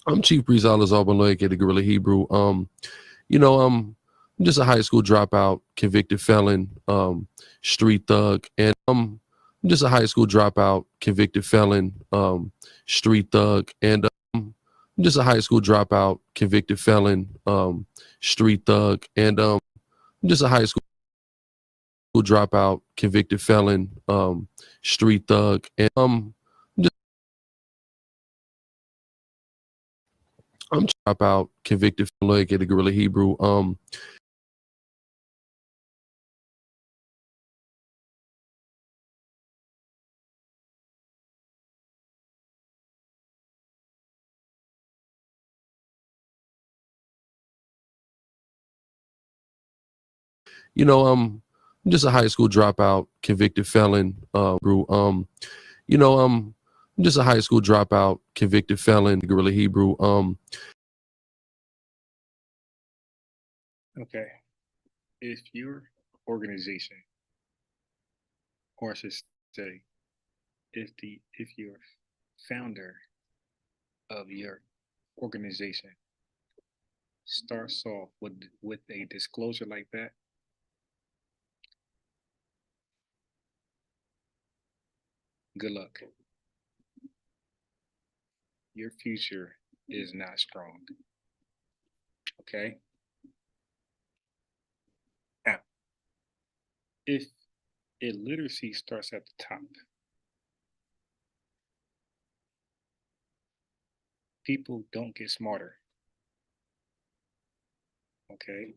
I'm Chief Breeze Alazar at the Gorilla Hebrew. You know, I'm just a high school dropout, convicted felon, street thug, and I'm just a high school dropout, convicted felon, street thug, and I'm just a high school dropout, convicted felon, street thug, and I'm just a high school dropout, convicted felon, street thug, and I'm dropout, convicted felon at the Gorilla Hebrew. You know, I'm just a high school dropout, convicted felon. You know, I'm just a high school dropout, convicted felon, Gorilla Hebrew. Okay. If your organization, or I should say, if your founder of your organization starts off with a disclosure like that, good luck. Your future is not strong. Okay? Now, if illiteracy starts at the top, people don't get smarter. Okay?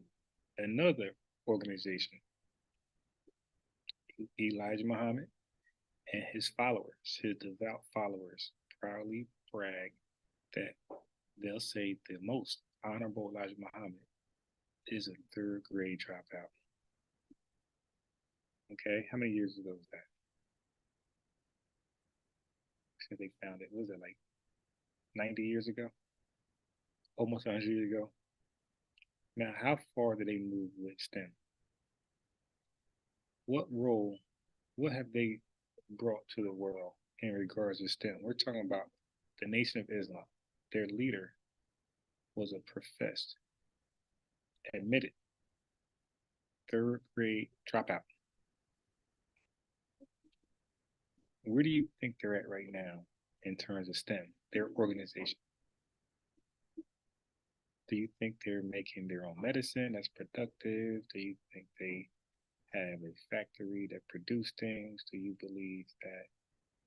Another organization, Elijah Muhammad and his followers, his devout followers, proudly brag that they'll say the most honorable Elijah Muhammad is a third grade dropout. Okay, how many years ago was that? Since they found it, was it like 90 years ago? Almost 100 years ago? Now, how far did they move with STEM? What role, what have they brought to the world in regards to STEM? We're talking about the Nation of Islam. Their leader was a professed, admitted third grade dropout. Where do you think they're at right now in terms of STEM, their organization? Do you think they're making their own medicine that's productive? Do you think they have a factory that produce things? Do you believe that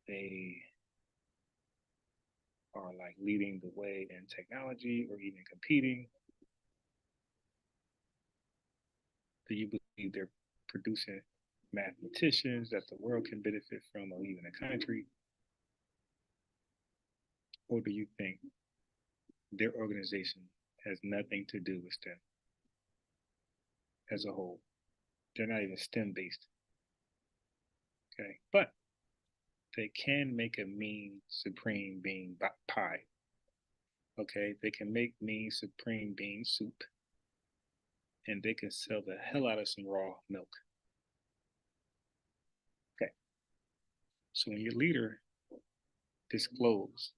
they are like leading the way in technology or even competing? Do you believe they're producing mathematicians that the world can benefit from or even a country? Or do you think their organization has nothing to do with STEM as a whole? They're not even STEM based. Okay. But they can make a mean supreme being pie. Okay. They can make mean supreme bean soup. And they can sell the hell out of some raw milk. Okay. So when your leader discloses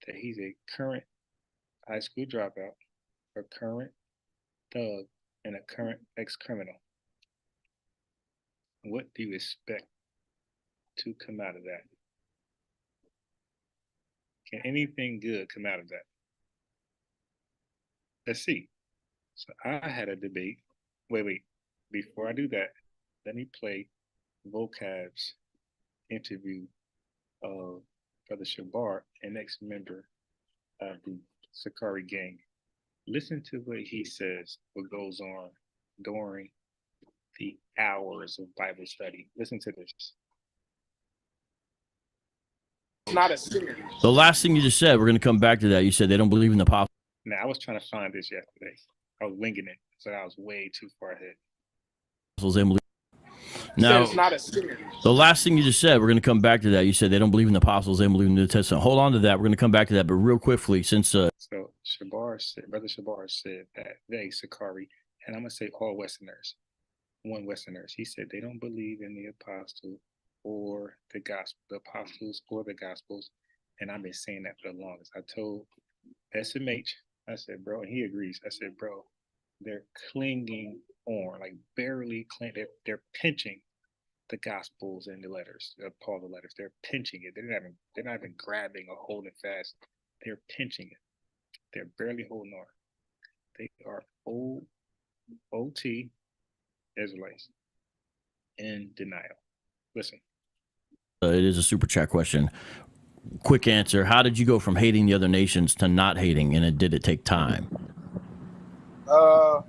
that he's a current high school dropout, a current thug, and a current ex-criminal, what do you expect to come out of that? Can anything good come out of that? Let's see. So I had a debate. Wait. Before I do that, let me play Vocab's interview of Brother Shabar, an ex-member of the Sakari gang. Listen to what he says, what goes on during the hours of Bible study. Listen to this. Not a sinner. The last thing you just said, we're going to come back to that. You said they don't believe in the apostles. Now, I was trying to find this yesterday. I was winging it, so I was way too far ahead. Now, It's not a sinner. the last thing you just said, we're going to come back to that. You said they don't believe in the apostles, they don't believe in the New Testament. Hold on to that. We're going to come back to that, but real quickly, since So Shabar said, Brother Shabar said that they, Sakari, and I'm gonna say all Westerners, one Westerners, he said they don't believe in the apostle or the gospel, the apostles or the gospels, and I've been saying that for the longest. I told SMH. I said, bro, and he agrees. I said, bro, they're clinging on, like barely they're pinching the gospels and the letters, Paul the letters. They're pinching it. They're not even grabbing or holding fast. They're pinching it. They're barely holding on. They are OT Israelites in denial. Listen. It is a super chat question. Quick answer. How did you go from hating the other nations to not hating, and did it take time? Nah,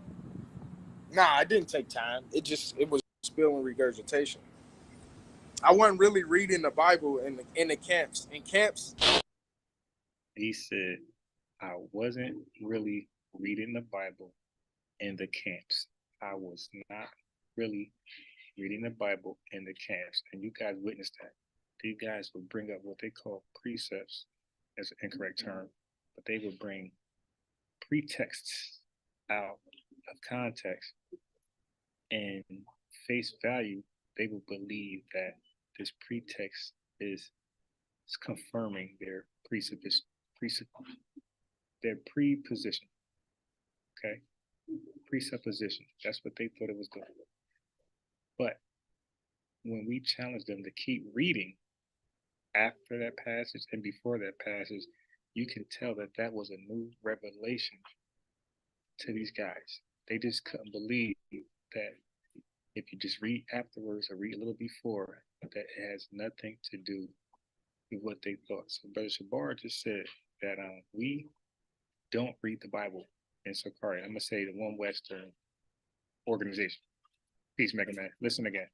it didn't take time. It was spill and regurgitation. I wasn't really reading the Bible in the camps. In camps, he said, I wasn't really reading the Bible in the camps. I was not really reading the Bible in the camps. And you guys witnessed that. These guys would bring up what they call precepts, as an incorrect term, but they would bring pretexts out of context, and face value, they would believe that this pretext is confirming their preposition. Okay? Presupposition. That's what they thought it was doing. But when we challenge them to keep reading after that passage and before that passage, you can tell that that was a new revelation to these guys. They just couldn't believe that if you just read afterwards or read a little before, that it has nothing to do with what they thought. So Brother Shabar just said that we don't read the Bible in Sakari. I'm going to say the One Western organization. Peacemaker man. Listen again.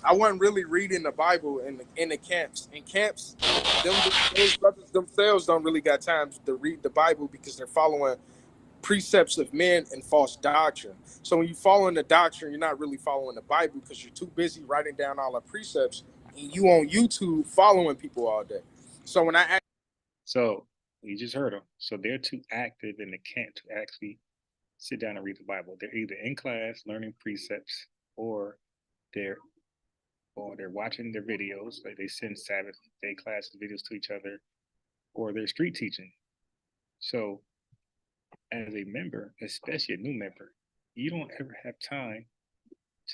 I wasn't really reading the Bible in the camps. In camps, those brothers themselves don't really got time to read the Bible because they're following precepts of men and false doctrine. So when you follow the doctrine, you're not really following the Bible because you're too busy writing down all the precepts and you on YouTube following people all day. So when So you just heard them. So they're too active in the camp to actually sit down and read the Bible. They're either in class learning precepts, or they're watching their videos, like they send Sabbath day classes videos to each other, or they're street teaching. So as a member, especially a new member, you don't ever have time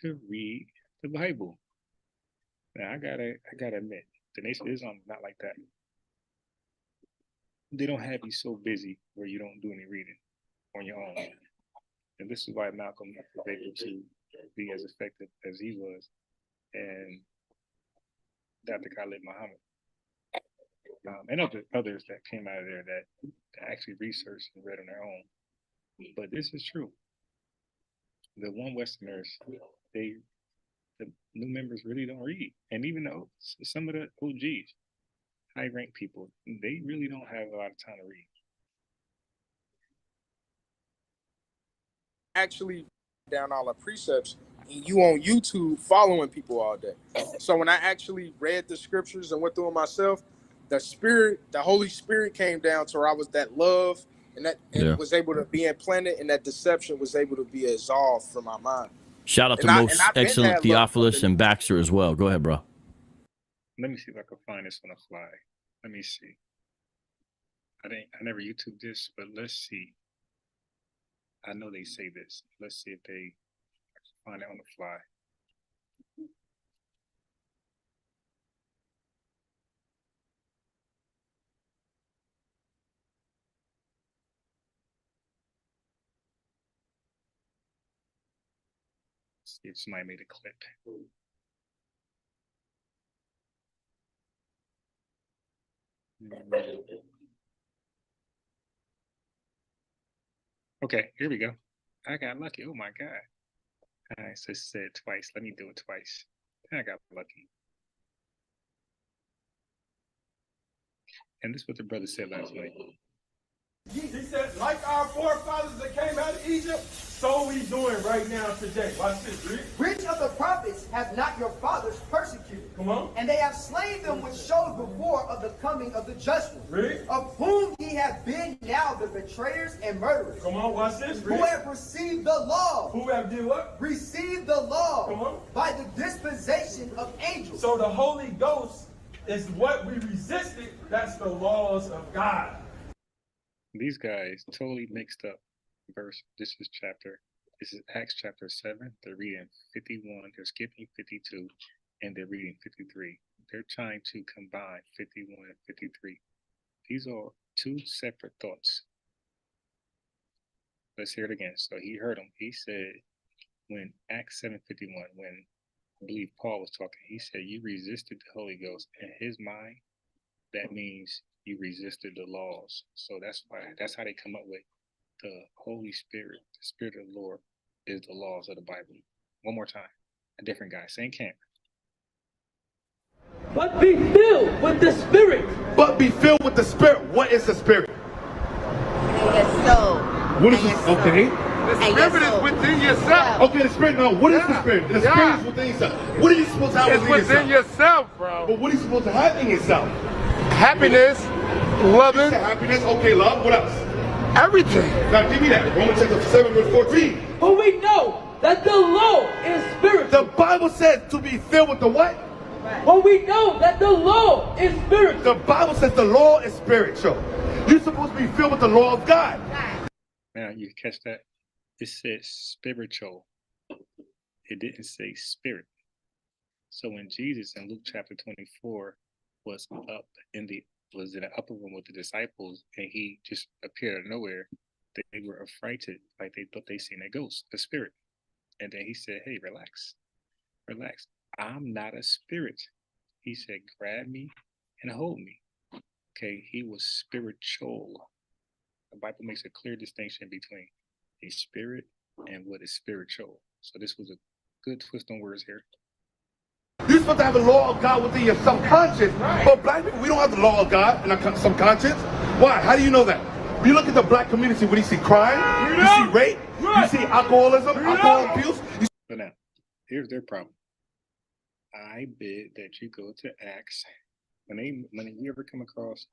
to read the Bible. Now I gotta admit, the Nation of Islam is not like that. They don't have you so busy where you don't do any reading on your own. And this is why Malcolm was able to be as effective as he was, and Dr. Khalid Muhammad, and others that came out of there that actually researched and read on their own. But this is true. The One Westerners, the new members really don't read. And even some of the OGs, high-ranked people, they really don't have a lot of time to read. actually down all the precepts and you on YouTube following people all day. So when I actually read the scriptures and went through them myself, the Holy Spirit came down to where I was that love and was able to be implanted, and that deception was able to be absolved from my mind. Shout out to most excellent Theophilus and Baxter as well. Go ahead, bro. Let me see if I can find this on the fly. Let me see. I never YouTube this, but let's see. I know they say this. Let's see if I can find it on the fly. Let's see if somebody made a clip. Okay, here we go. I got lucky. Oh my God. All right, so it said twice. Let me do it twice. I got lucky. And this is what the brother said last night. He said, like our forefathers that came out of Egypt, so we doing right now today. Watch this, read. Which of the prophets have not your fathers persecuted? Come on. And they have slain them which showed before of the coming of the just one. Read. Of whom ye have been now the betrayers and murderers. Come on, watch this, read. Who have received the law. Who have did what? Received the law. Come on. By the dispensation of angels. So the Holy Ghost is what we resisted. That's the laws of God. These guys totally mixed up verse. This is Acts chapter 7. They're reading 51, they're skipping 52, and they're reading 53. They're trying to combine 51 and 53. These are two separate thoughts. Let's hear it again. So he heard him. He said, when Acts 7:51, when I believe Paul was talking, he said, you resisted the Holy Ghost. In his mind, that means you resisted the laws. So that's how they come up with the Holy Spirit. The Spirit of the Lord is the laws of the Bible. One more time. A different guy, same camp. But be filled with the Spirit. But be filled with the Spirit. What is the Spirit? And your soul. What is this? Okay. The Spirit is within yourself. Okay, the Spirit. No, what is the Spirit? The Spirit is within yourself. What are you supposed to have within yourself? bro. But what are you supposed to have in yourself? Happiness, loving, Happiness. Okay, love. What else? everything. Now give me that. Romans chapter 7 verse 14. For we know that the law is spiritual. The Bible says to be filled with the what? For we know that the law is spiritual. The Bible says the law is spiritual. You're supposed to be filled with the law of God. Now you catch that? It said spiritual. It didn't say spirit. So when Jesus in Luke chapter 24 was in the upper room with the disciples, and he just appeared out of nowhere, they were affrighted, like they thought they seen a ghost, a spirit. And then he said, hey, relax. I'm not a spirit. He said, grab me and hold me. Okay, he was spiritual. The Bible makes a clear distinction between a spirit and what is spiritual. So this was a good twist on words here. You're supposed to have the law of God within your subconscious. But black people, we don't have the law of God in our subconscious. Why? How do you know that? When you look at the black community, when you see crime, you see rape, you see alcoholism, alcohol abuse. But now, here's their problem. I bid that you go to Acts. When you ever come across,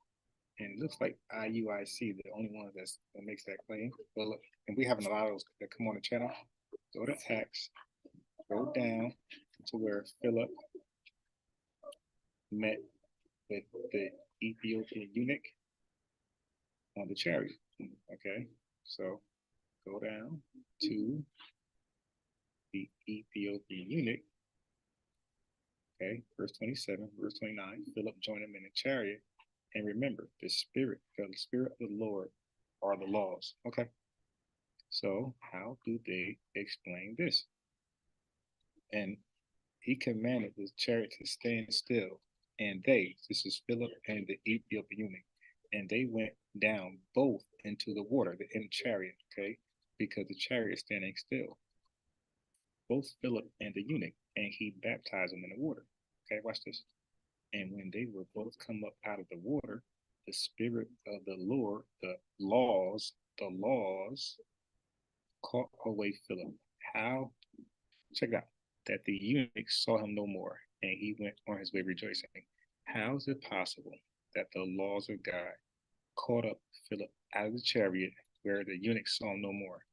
and it looks like IUIC, the only one that makes that claim. Well, look, and we have a lot of those that come on the channel. Go to Acts, go down to where Philip met with the Ethiopian eunuch on the chariot. Okay, so go down to the Ethiopian eunuch. Okay, verse 27, verse 29. Philip joined him in a chariot. And remember, the Spirit of the Lord are the laws. Okay, so how do they explain this? And he commanded the chariot to stand still. And this is Philip and the Ethiopian eunuch, and they went down both into the water, in the chariot, okay, because the chariot is standing still. Both Philip and the eunuch, and he baptized them in the water. Okay, watch this. And when they were both come up out of the water, the Spirit of the Lord, the laws caught away Philip. How? Check it out. That the eunuch saw him no more, and he went on his way rejoicing. How is it possible that the laws of God caught up Philip out of the chariot where the eunuch saw him no more,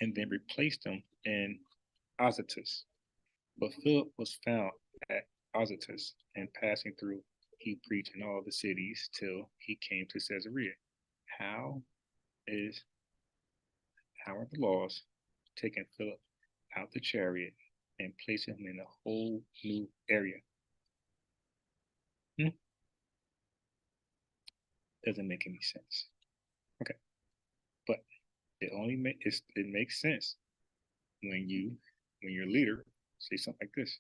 and then replaced him in Azotus? But Philip was found at Azotus, and passing through, he preached in all the cities till he came to Caesarea. How are the laws taking Philip out the chariot and placing him in a whole new area? Doesn't make any sense. Okay, but it makes sense when your leader say something like this.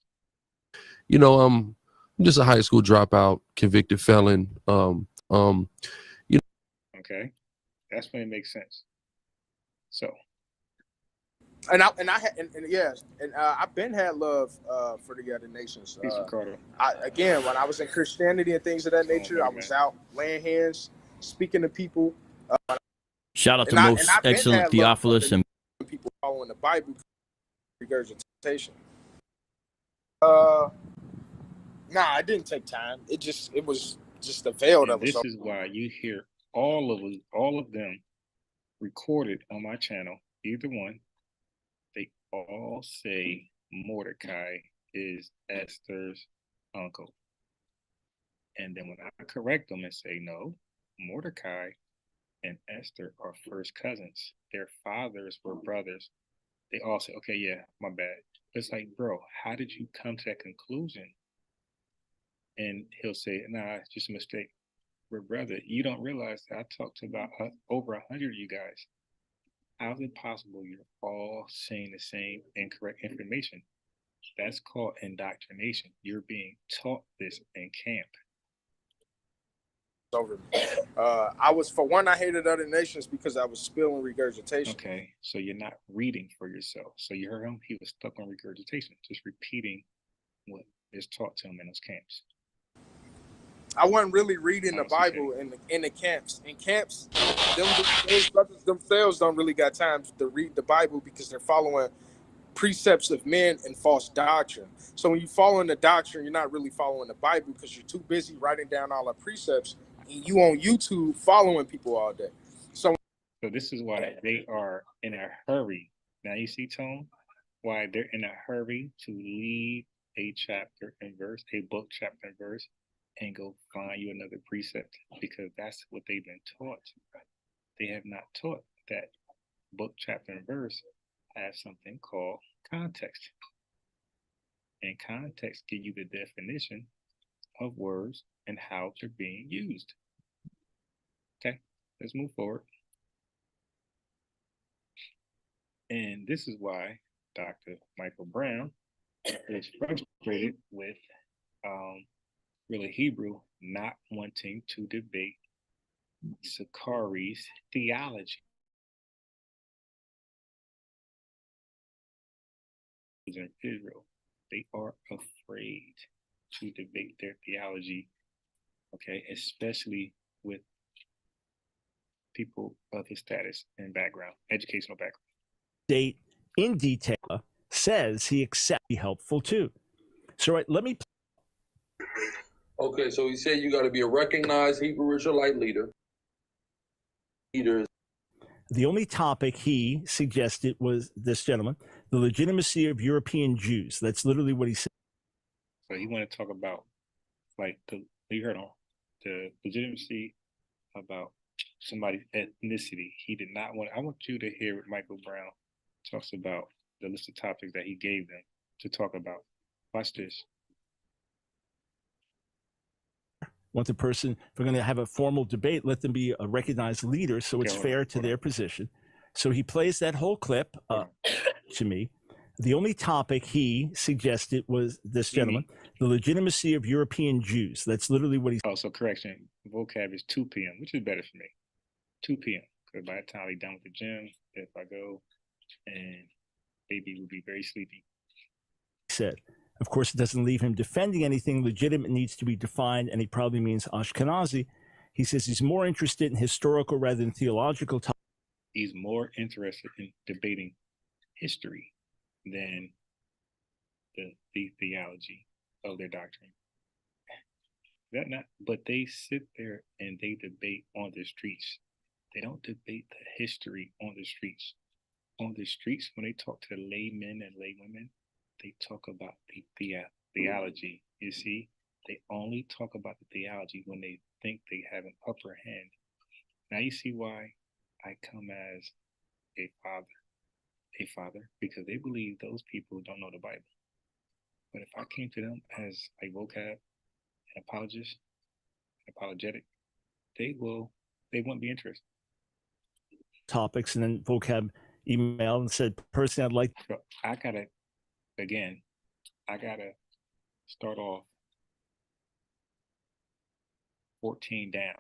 You know, I'm just a high school dropout, convicted felon. Okay, that's when it makes sense. So, I've been had love for the other nations. peace, Ricardo. Again, when I was in Christianity and things of that nature, I was out laying hands, speaking to people. Shout out to And most I've been excellent had love Theophilus for and people following the Bible regurgitation. Nah, it didn't take time. It was just the veil that was. This is why you hear all of them recorded on my channel. Either one, they all say Mordecai is Esther's uncle. And then when I correct them and say, no, Mordecai and Esther are first cousins. Their fathers were brothers. They all say, okay, yeah, my bad. It's like, bro, how did you come to that conclusion? And he'll say, nah, it's just a mistake. But brother, you don't realize that I talked to about over 100 of you guys. How is it possible you're all saying the same incorrect information? That's called indoctrination. You're being taught this in camp. Over me. I was, for one, I hated other nations because I was spilling regurgitation. Okay, so you're not reading for yourself. So you heard him, he was stuck on regurgitation, just repeating what is taught to him in those camps. I wasn't really reading the Bible in the camps. In camps, those brothers themselves don't really got time to read the Bible because they're following precepts of men and false doctrine. So when you follow the doctrine, you're not really following the Bible because you're too busy writing down all the precepts and you on YouTube following people all day. So this is why they are in a hurry. Now you see, Tone, why they're in a hurry to leave a chapter and verse, a book, chapter and verse, and go find you another precept, because that's what they've been taught. They have not taught that book, chapter, and verse have something called context. And context give you the definition of words and how they're being used. Okay, let's move forward. And this is why Dr. Michael Brown is frustrated with really Hebrew not wanting to debate Sakari's theology. In Israel, they are afraid to debate their theology, okay, especially with people of his status and background, educational background. Date in detail says he accepts be helpful too. So let me. Okay, so he said you got to be a recognized Hebrew Israelite leader. The only topic he suggested was this gentleman, the legitimacy of European Jews. That's literally what he said. So he wanted to talk about, like, you heard on the legitimacy about somebody's ethnicity. He did not want. I want you to hear what Michael Brown talks about, the list of topics that he gave them to talk about. Watch this. Want the person, if we're going to have a formal debate, let them be a recognized leader so it's fair to their position. So he plays that whole clip to me. The only topic he suggested was this gentleman, the legitimacy of European Jews. That's literally what he said. Oh, so correction, vocab is 2 p.m., which is better for me. 2 p.m. Because by the time we're done with the gym, if I go, and baby will be very sleepy. He said. Of course, it doesn't leave him defending anything. Legitimate needs to be defined, and he probably means Ashkenazi. He says he's more interested in historical rather than theological topics. He's more interested in debating history than the theology of their doctrine. But they sit there and they debate on the streets. They don't debate the history on the streets. On the streets, when they talk to laymen and laywomen, they talk about the theology. You see, they only talk about the theology when they think they have an upper hand. Now you see why I come as a father, because they believe those people don't know the Bible. But if I came to them as a vocab, an apologist, an apologetic, they won't be interested. Topics, and then vocab email and said, personally, I'd like. So I gotta start off 14 down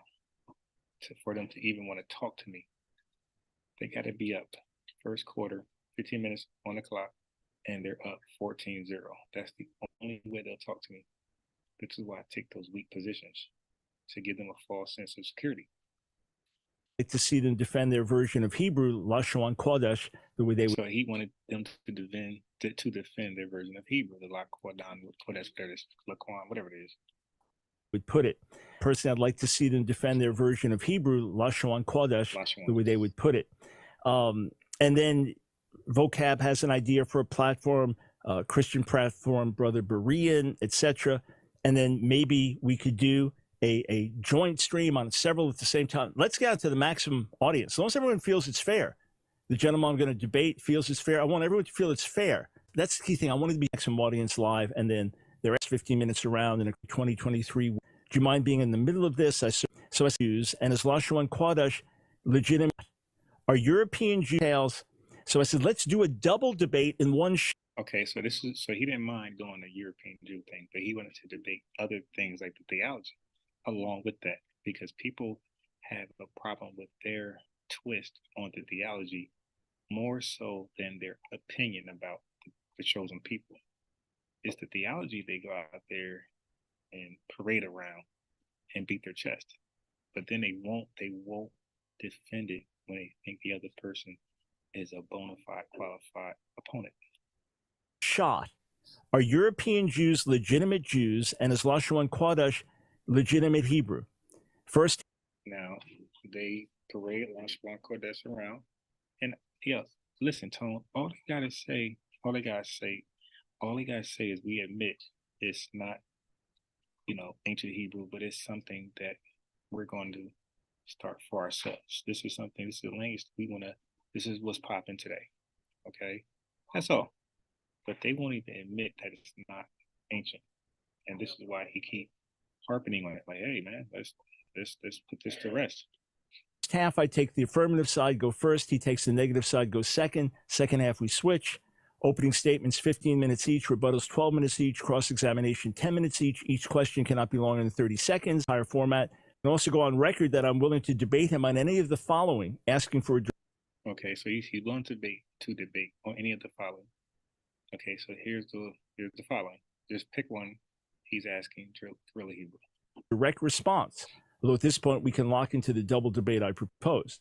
for them to even want to talk to me. They got to be up first quarter, 15 minutes on the clock, and they're up 14-0. That's the only way they'll talk to me. This is why I take those weak positions, to give them a false sense of security. Like to see them defend their version of Hebrew, Lashon Kodesh, the way they would. So he wanted them to defend their version of Hebrew, the Laquadan, Kodesh, Laquan, whatever it is. Would put it. Personally, I'd like to see them defend their version of Hebrew, Lashon Kodesh, the way they would put it. And then vocab has an idea for a platform, Christian platform, Brother Berean, etc. And then maybe we could do a joint stream on several at the same time. Let's get out to the maximum audience. As long as everyone feels it's fair. The gentleman I'm going to debate feels it's fair. I want everyone to feel it's fair. That's the key thing. I want it to be maximum audience live, and then the rest 15 minutes around in 2023. Do you mind being in the middle of this? So I use, and as Lashawan Quadash, legitimate, are European Jews. So I said, let's do a double debate in one Okay, so he didn't mind doing the European Jew thing, but he wanted to debate other things like the theology along with that, because people have a problem with their twist on the theology more so than their opinion about the chosen people. It's the theology they go out there and parade around and beat their chest, but then they won't defend it when they think the other person is a bona fide qualified opponent. shot. Are European Jews legitimate Jews, and is Lashawan Quadash legitimate Hebrew? First, now they parade Lashawan Quadash around, and yes, listen, Tone. All they gotta say is we admit it's not, ancient Hebrew, but it's something that we're going to start for ourselves. This is the language this is what's popping today. Okay, that's all. But they won't even admit that it's not ancient, and this is why he keep harping on it. Like, hey, man, let's put this to rest. half, I take the affirmative side, go first. He takes the negative side, go second. Second half, we switch. Opening statements, 15 minutes each. Rebuttals, 12 minutes each. Cross-examination, 10 minutes each. Each question cannot be longer than 30 seconds. Higher format. And also go on record that I'm willing to debate him on any of the following, asking for a... Okay, so he's willing to debate on any of the following. Okay, so here's the following. Just pick one. He's asking really Hebrew. Direct response. Although at this point, we can lock into the double debate I proposed.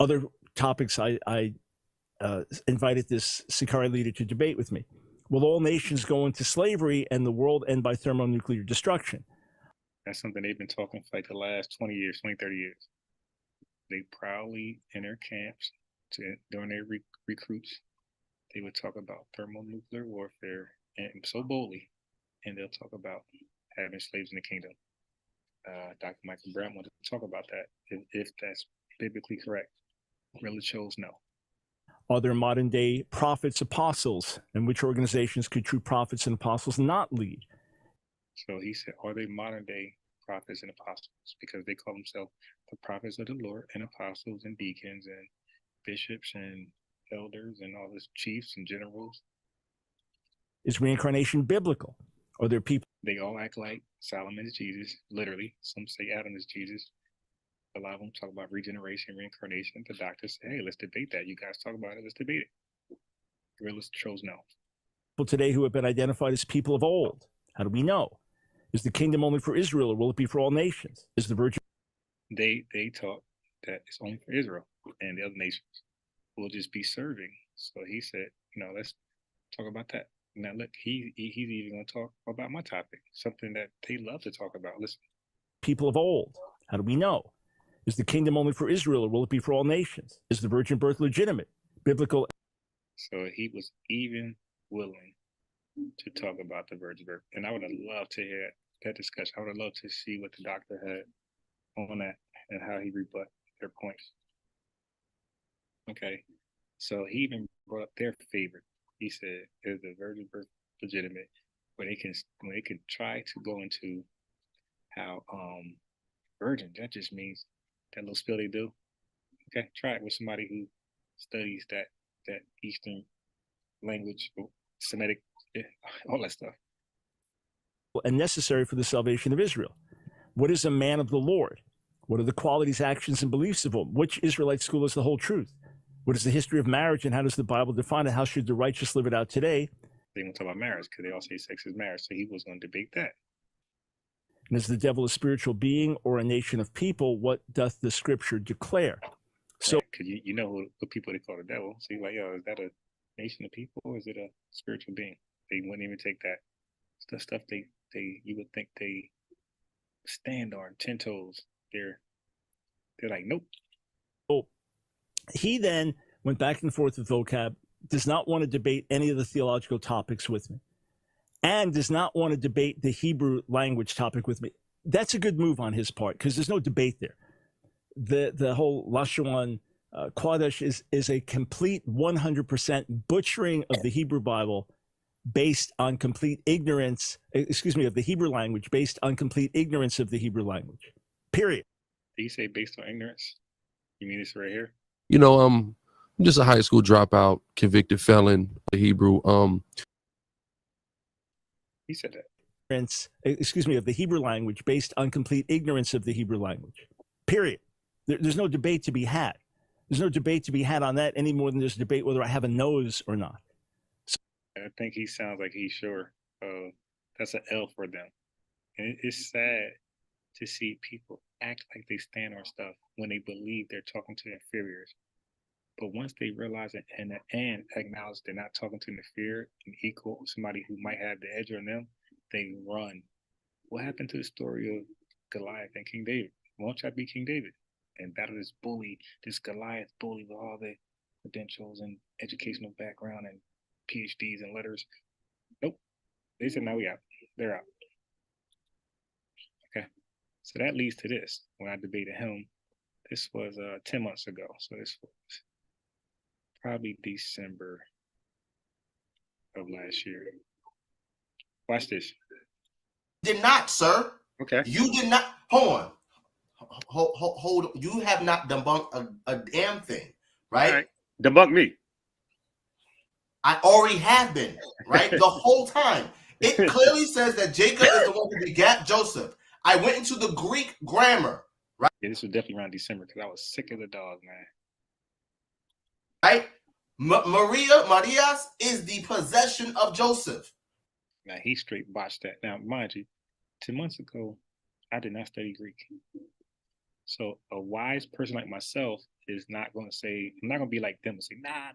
Other topics I invited this Sicarii leader to debate with me. Will all nations go into slavery and the world end by thermonuclear destruction? That's something they've been talking for like the last 20 years, 20, 30 years. They proudly, in their camps, during their recruits, they would talk about thermonuclear warfare, and so boldly, and they'll talk about having slaves in the kingdom. Dr. Michael Brown wanted to talk about that, if that's biblically correct. Really chose no. Are there modern day prophets, apostles, and which organizations could true prophets and apostles not lead? So he said, are they modern day prophets and apostles? Because they call themselves the prophets of the Lord, and apostles and deacons and bishops and elders and all this chiefs and generals. Is reincarnation biblical? Are there people? They all act like Solomon is Jesus, literally. Some say Adam is Jesus. A lot of them talk about regeneration, reincarnation. The doctors say, hey, let's debate that. You guys talk about it, let's debate it. Realist chose no. People today who have been identified as people of old. How do we know? Is the kingdom only for Israel, or will it be for all nations? Is the virgin? They taught that it's only for Israel, and the other nations will just be serving. So he said, let's talk about that. Now look, he's even going to talk about my topic, something that they love to talk about. Listen. People of old. How do we know? Is the kingdom only for Israel, or will it be for all nations? Is the virgin birth legitimate, biblical? So he was even willing to talk about the virgin birth. And I would have loved to hear that discussion. I would have loved to see what the doctor had on that and how he rebut their points. Okay. So he even brought up their favorite. He said, is the virgin birth legitimate? When they can try to go into how virgin, that just means that little spill they do. Okay, try it with somebody who studies that Eastern language, Semitic, all that stuff. And necessary for the salvation of Israel. What is a man of the Lord? What are the qualities, actions, and beliefs of him? Which Israelite school is the whole truth? What is the history of marriage, and how does the Bible define it? How should the righteous live it out today? They won't talk about marriage because they all say sex is marriage. So he was going to debate that. And is the devil a spiritual being or a nation of people? What doth the scripture declare? So, because you know what people they call the devil. So you're like, is that a nation of people, or is it a spiritual being? They wouldn't even take that. The stuff you would think they stand on 10 toes. They're like, nope. Oh, he then went back and forth with vocab, does not want to debate any of the theological topics with me, and does not want to debate the Hebrew language topic with me. that's a good move on his part because there's no debate there. The whole Lashon Kodesh is a complete 100% butchering of the Hebrew Bible based on complete ignorance, of the Hebrew language, based on complete ignorance of the Hebrew language, period. Did you say based on ignorance? You mean this right here? You know, I'm just a high school dropout, convicted felon, Hebrew. He said that. Of the Hebrew language based on complete ignorance of the Hebrew language, period. There's no debate to be had. There's no debate to be had on that any more than there's a debate whether I have a nose or not. I think he sounds like he's sure. That's an L for them. And it's sad to see people act like they stand on stuff when they believe they're talking to inferiors. But once they realize it and acknowledge they're not talking to an inferior and equal, somebody who might have the edge on them, they run. What happened to the story of Goliath and King David? Won't y'all be King David and battle this bully, this Goliath bully with all the credentials and educational background and PhDs and letters? Nope. They said, no, we out. They're out. Okay. So that leads to this. When I debated him, this was 10 months ago. So this was probably December of last year. Watch this. Did not, sir. Okay. You did not. Hold on. Hold. You have not debunked a damn thing, right? All right. Debunk me. I already have been, right? The whole time. It clearly says that Jacob is the one who begat Joseph. I went into the Greek grammar, right? Yeah, this was definitely around December because I was sick of the dog, man. Right? Marias is the possession of Joseph. Now, he straight botched that. Now, mind you, 2 months ago, I did not study Greek. So a wise person like myself is not going to say, I'm not going to be like them and say, nah.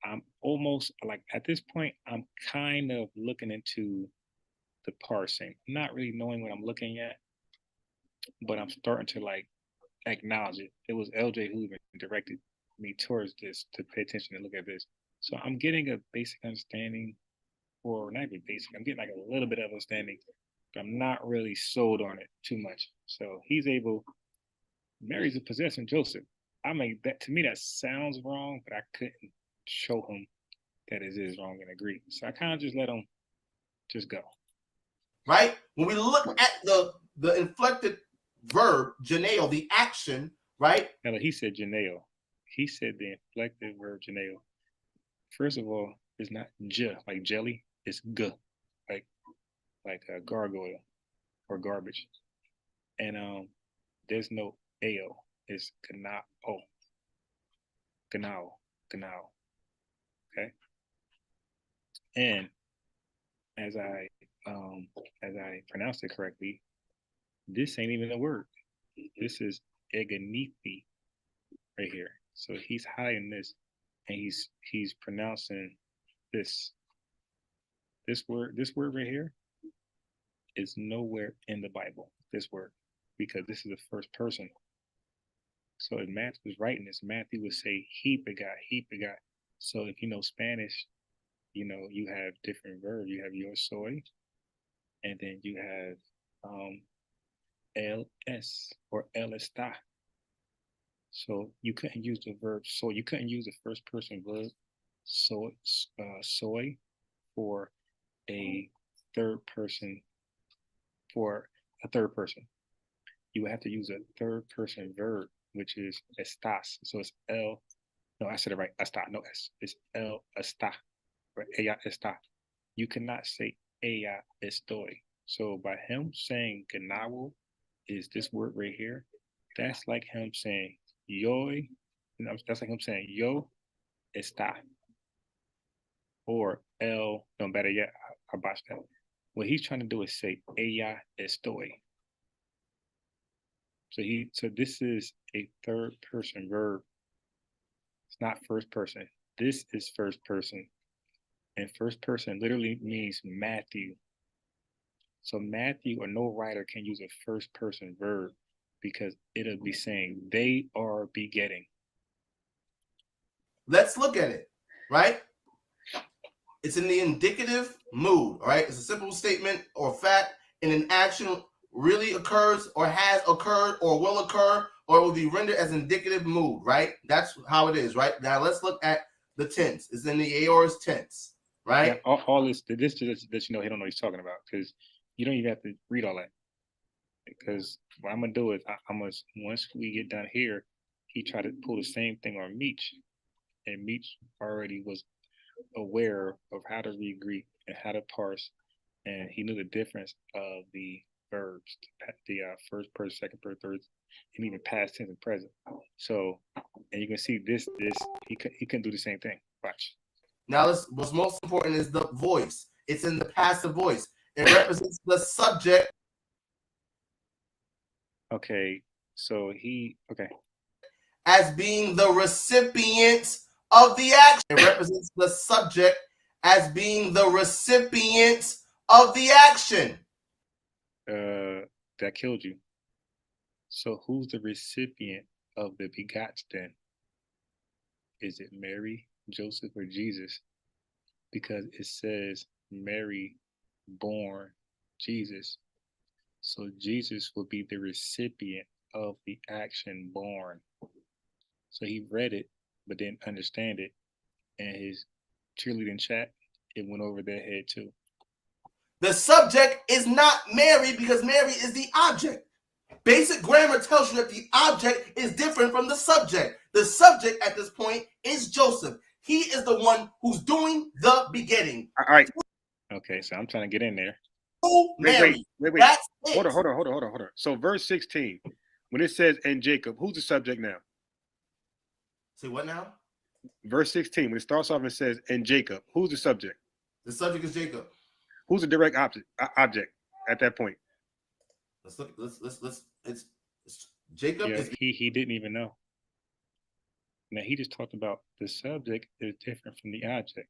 I'm almost like, at this point, I'm kind of looking into the parsing. I'm not really knowing what I'm looking at, but I'm starting to like acknowledge it. It was LJ who even directed me towards this to pay attention and look at this. So I'm getting a basic understanding, or not even basic, I'm getting like a little bit of understanding, but I'm not really sold on it too much. So he's able, Mary's a possessing Joseph. I mean, that to me, that sounds wrong, but I couldn't show him that it is wrong and agree. So I kind of just let him just go. Right? When we look at the inflected verb, janeo, the action, right? Now, he said janeo. He said the inflected verb janeo. First of all, it's not j like jelly, it's g, like a gargoyle or garbage. And there's no ao, it's ganao. Okay. And as I pronounced it correctly, this ain't even a word. This is eganithi right here. So he's hiding this, and he's pronouncing this word right here is nowhere in the Bible, this word, because this is the first person. So if Matthew was writing this, Matthew would say he begot. So if you know Spanish, you know you have different verbs. You have yo soy, and then you have el es or el está. So you couldn't use the verb soy. You couldn't use the first person verb soy for a third person. You would have to use a third person verb, which is estás. So it's el. No, I said it right. Está. No S. It's el está. Or ella está. You cannot say ella estoy. So by him saying ganao is this word right here, that's like him saying yo. That's like him saying yo está. Or el. No, better yet, I botched that. What he's trying to do is say ella estoy. So this is a third person verb. It's not first person. This is first person. And first person literally means Matthew. So Matthew or no writer can use a first person verb because it'll be saying they are begetting. Let's look at it, right? It's in the indicative mood, right? It's a simple statement or fact in an action really occurs or has occurred or will occur or will be rendered as indicative mood, right? That's how it is, right? Now let's look at the tense. It's in the aorist tense, right? Yeah, all this just that he don't know what he's talking about, because you don't even have to read all that. Because what I'm gonna do is I'm gonna, once we get done here, he tried to pull the same thing on Meech, and Meech already was aware of how to read Greek and how to parse, and he knew the difference of the verbs, the first person, second person, third, and even past tense and present. So, and you can see this he couldn't do the same thing. Watch. Now, what's most important is the voice. It's in the passive voice. It represents the subject. Okay, so as being the recipient of the action. It represents the subject as being the recipient of the action. That killed you. So who's the recipient of the begot then? Is it Mary, Joseph, or Jesus? Because it says Mary born Jesus. So Jesus will be the recipient of the action born. So he read it, but didn't understand it. And his cheerleading chat, it went over their head too. The subject is not Mary because Mary is the object. Basic grammar tells you that the object is different from the subject. The subject at this point is Joseph. He is the one who's doing the begetting. All right. Okay, so I'm trying to get in there. Mary. Wait. That's hold on. So verse 16, when it says "and Jacob," who's the subject now? Say what now? Verse 16, when it starts off and says "and Jacob," who's the subject? The subject is Jacob. Who's the direct object at that point? Let's look. It's Jacob. Yeah, he didn't even know. Now he just talked about the subject is different from the object.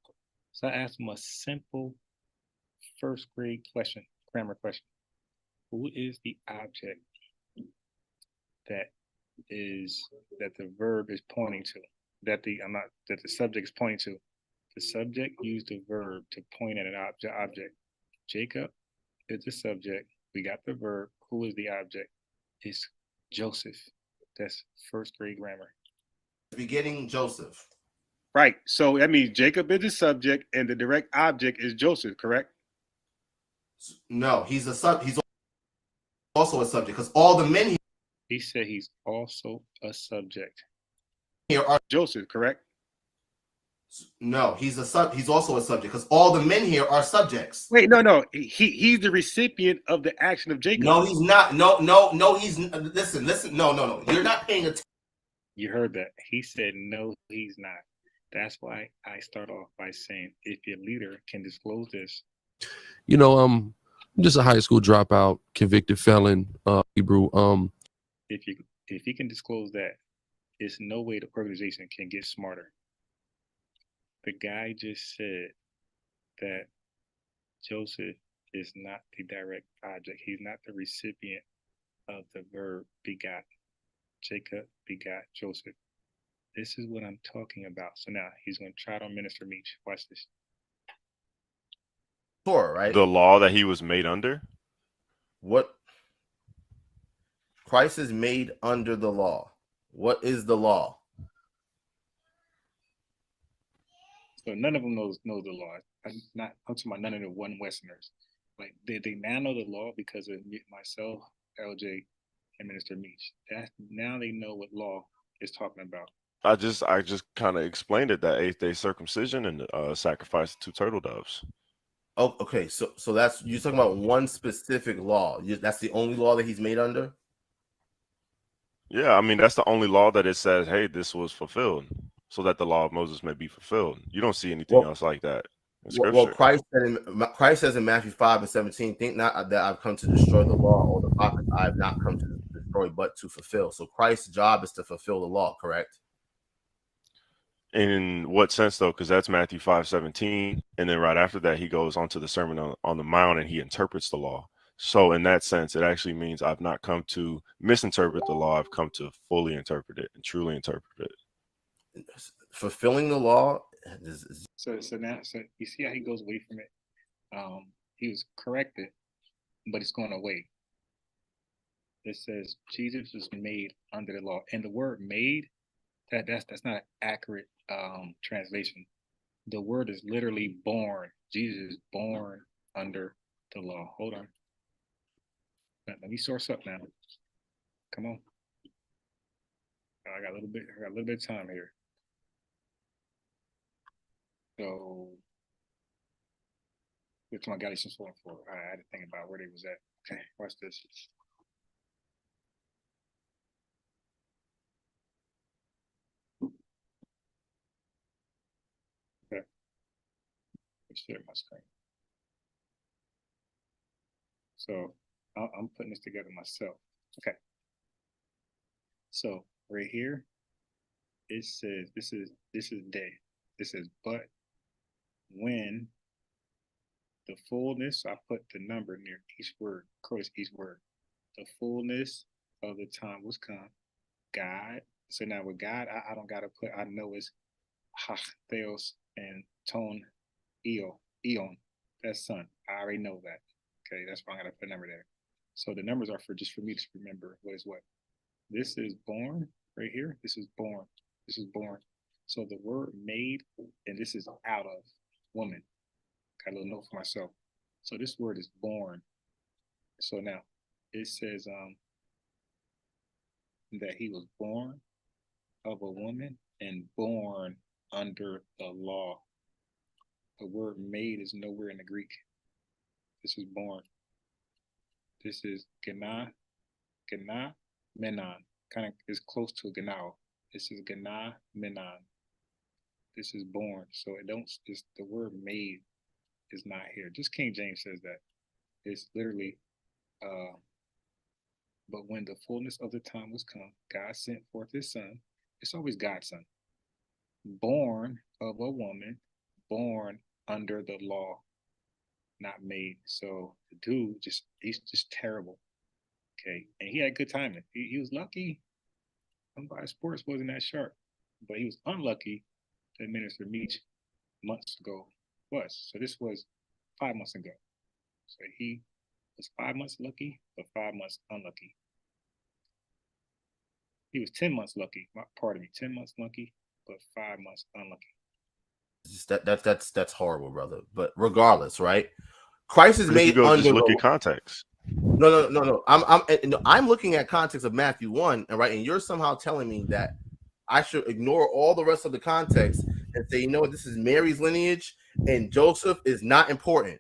So I asked him a simple first grade question, grammar question. Who is the object that the verb is pointing to? That the subject is pointing to. The subject used the verb to point at an object. Jacob is the subject. We got the verb. Who is the object? It's Joseph. That's first grade grammar. Begetting Joseph. Right. So that means Jacob is the subject and the direct object is Joseph, correct? No, he's also a subject because all the men here. He said he's also a subject. Here are Joseph, correct? No, he's also a subject because all the men here are subjects. Wait, no. He's the recipient of the action of Jacob. No, he's not. No, he's listen. No. You're not paying attention. You heard that. He said no, he's not. That's why I start off by saying if your leader can disclose this. You know, I'm just a high school dropout, convicted felon, Hebrew. If he can disclose that, there's no way the organization can get smarter. The guy just said that Joseph is not the direct object. He's not the recipient of the verb begot. Jacob begot Joseph. This is what I'm talking about. So now he's going to try to minister Meech. Watch this. Torah, right? The law that he was made under? What? Christ is made under the law. What is the law? So none of them knows the law. I'm talking about none of the one Westerners. Like they now know the law because of myself, LJ, and Minister Meech. Now they know what law is talking about. I just kind of explained it, that 8th day circumcision and sacrifice of 2 turtle doves. Oh, okay. So that's, you're talking about one specific law. That's the only law that he's made under? Yeah, I mean, that's the only law that it says, hey, this was fulfilled, so that the law of Moses may be fulfilled. You don't see anything else like that in Scripture. Well, Christ says in Matthew 5:17, think not that I've come to destroy the law or the prophets. I have not come to destroy, but to fulfill. So Christ's job is to fulfill the law, correct? In what sense, though? Because that's Matthew 5:17, and then right after that, he goes on to the Sermon on the Mount, and he interprets the law. So in that sense, it actually means I've not come to misinterpret the law. I've come to fully interpret it and truly interpret it. Fulfilling the law. So now you see how he goes away from it. He was corrected, but it's going away. it says Jesus was made under the law, and the word "made" that's not an accurate translation. The word is literally born. Jesus is born under the law. Hold on. Let me source up now. Come on. I got a little bit of time here. So which one Galatians 4 and 4? I had to think about where they was at. Okay, watch this. Okay. Let's share my screen. So I'm putting this together myself. Okay. So right here, it says this is day. This is but when the fullness, I put the number near each word, across each word. The fullness of the time was come. God. So now with God, I don't gotta put. I know it's ha theos and tone eon. That's son. I already know that. Okay, that's why I gotta put a number there. So the numbers are for me to remember what is what. This is born right here. This is born. This is born. So the word made, and this is out of woman. Got a little note for myself. So this word is born. So now it says that he was born of a woman and born under the law. The word made is nowhere in the Greek. This is born. This is gana, menon. Kind of is close to ganao. This is gana, menon. This is born. So it don't. It's the word made is not here. Just King James says that. It's literally. But when the fullness of the time was come, God sent forth His Son. It's always God's Son. Born of a woman, born under the law, not made. So the dude he's just terrible. Okay, and he had good timing. He was lucky. Somebody sports wasn't that sharp, but he was unlucky that Minister Meach months ago was. So this was 5 months ago. So he was 5 months lucky, but 5 months unlucky. He was 10 months lucky. Pardon me, 10 months lucky, but 5 months unlucky. That's horrible, brother. But regardless, right? Christ is made under. Just look at context. No. I'm looking at context of Matthew 1, and right, and you're somehow telling me that I should ignore all the rest of the context and say, you know what, this is Mary's lineage, and Joseph is not important.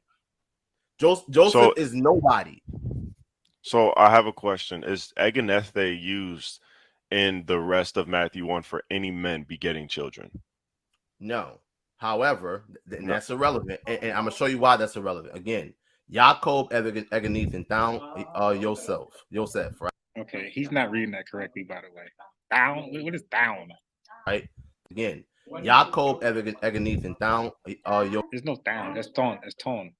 Joseph is nobody. So I have a question: is egenethe used in the rest of Matthew 1 for any men begetting children? No. However, that's irrelevant, and I'm gonna show you why that's irrelevant. Again, Jacob egenethen down Yosef, right? Okay, he's not reading that correctly, by the way. Down? What is down? Right. Again, Jacob egenethen down There's no down. That's tone. That's tone.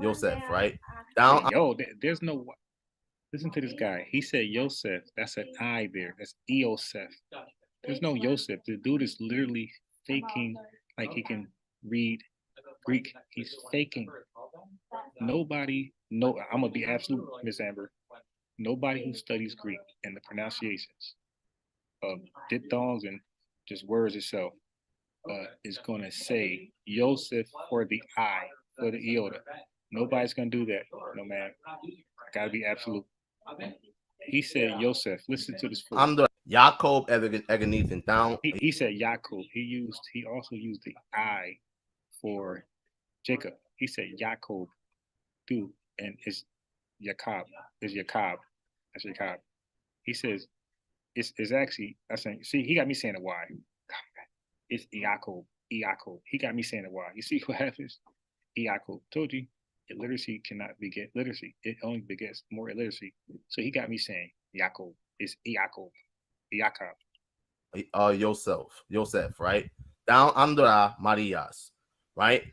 Yosef, right? Down. Yo, there's no. Listen to this guy. He said Yosef. That's an I there. That's Eosef. There's no Yosef. The dude is literally faking like he can read Greek. He's faking. Nobody. No, I'm gonna be absolute, Miss Amber. Nobody who studies Greek and the pronunciations of diphthongs and just words itself is gonna say Yosef for the I, for the iota. Nobody's gonna do that. No, man. Gotta be absolute. He said Yosef. Listen to this first. Under Jacob egenethen down. He said Jacob. He also used the I for Jacob. He said Jacob, too, and it's Jacob. It's Jacob. That's Jacob. He says it's actually. I saying. See, he got me saying a Y. It's Jacob. He got me saying a Y. You see what happens? Jacob. Told you. Illiteracy cannot beget literacy. It only begets more illiteracy. So he got me saying Jacob. It's Jacob. Yosef, right? Down under Marias, right?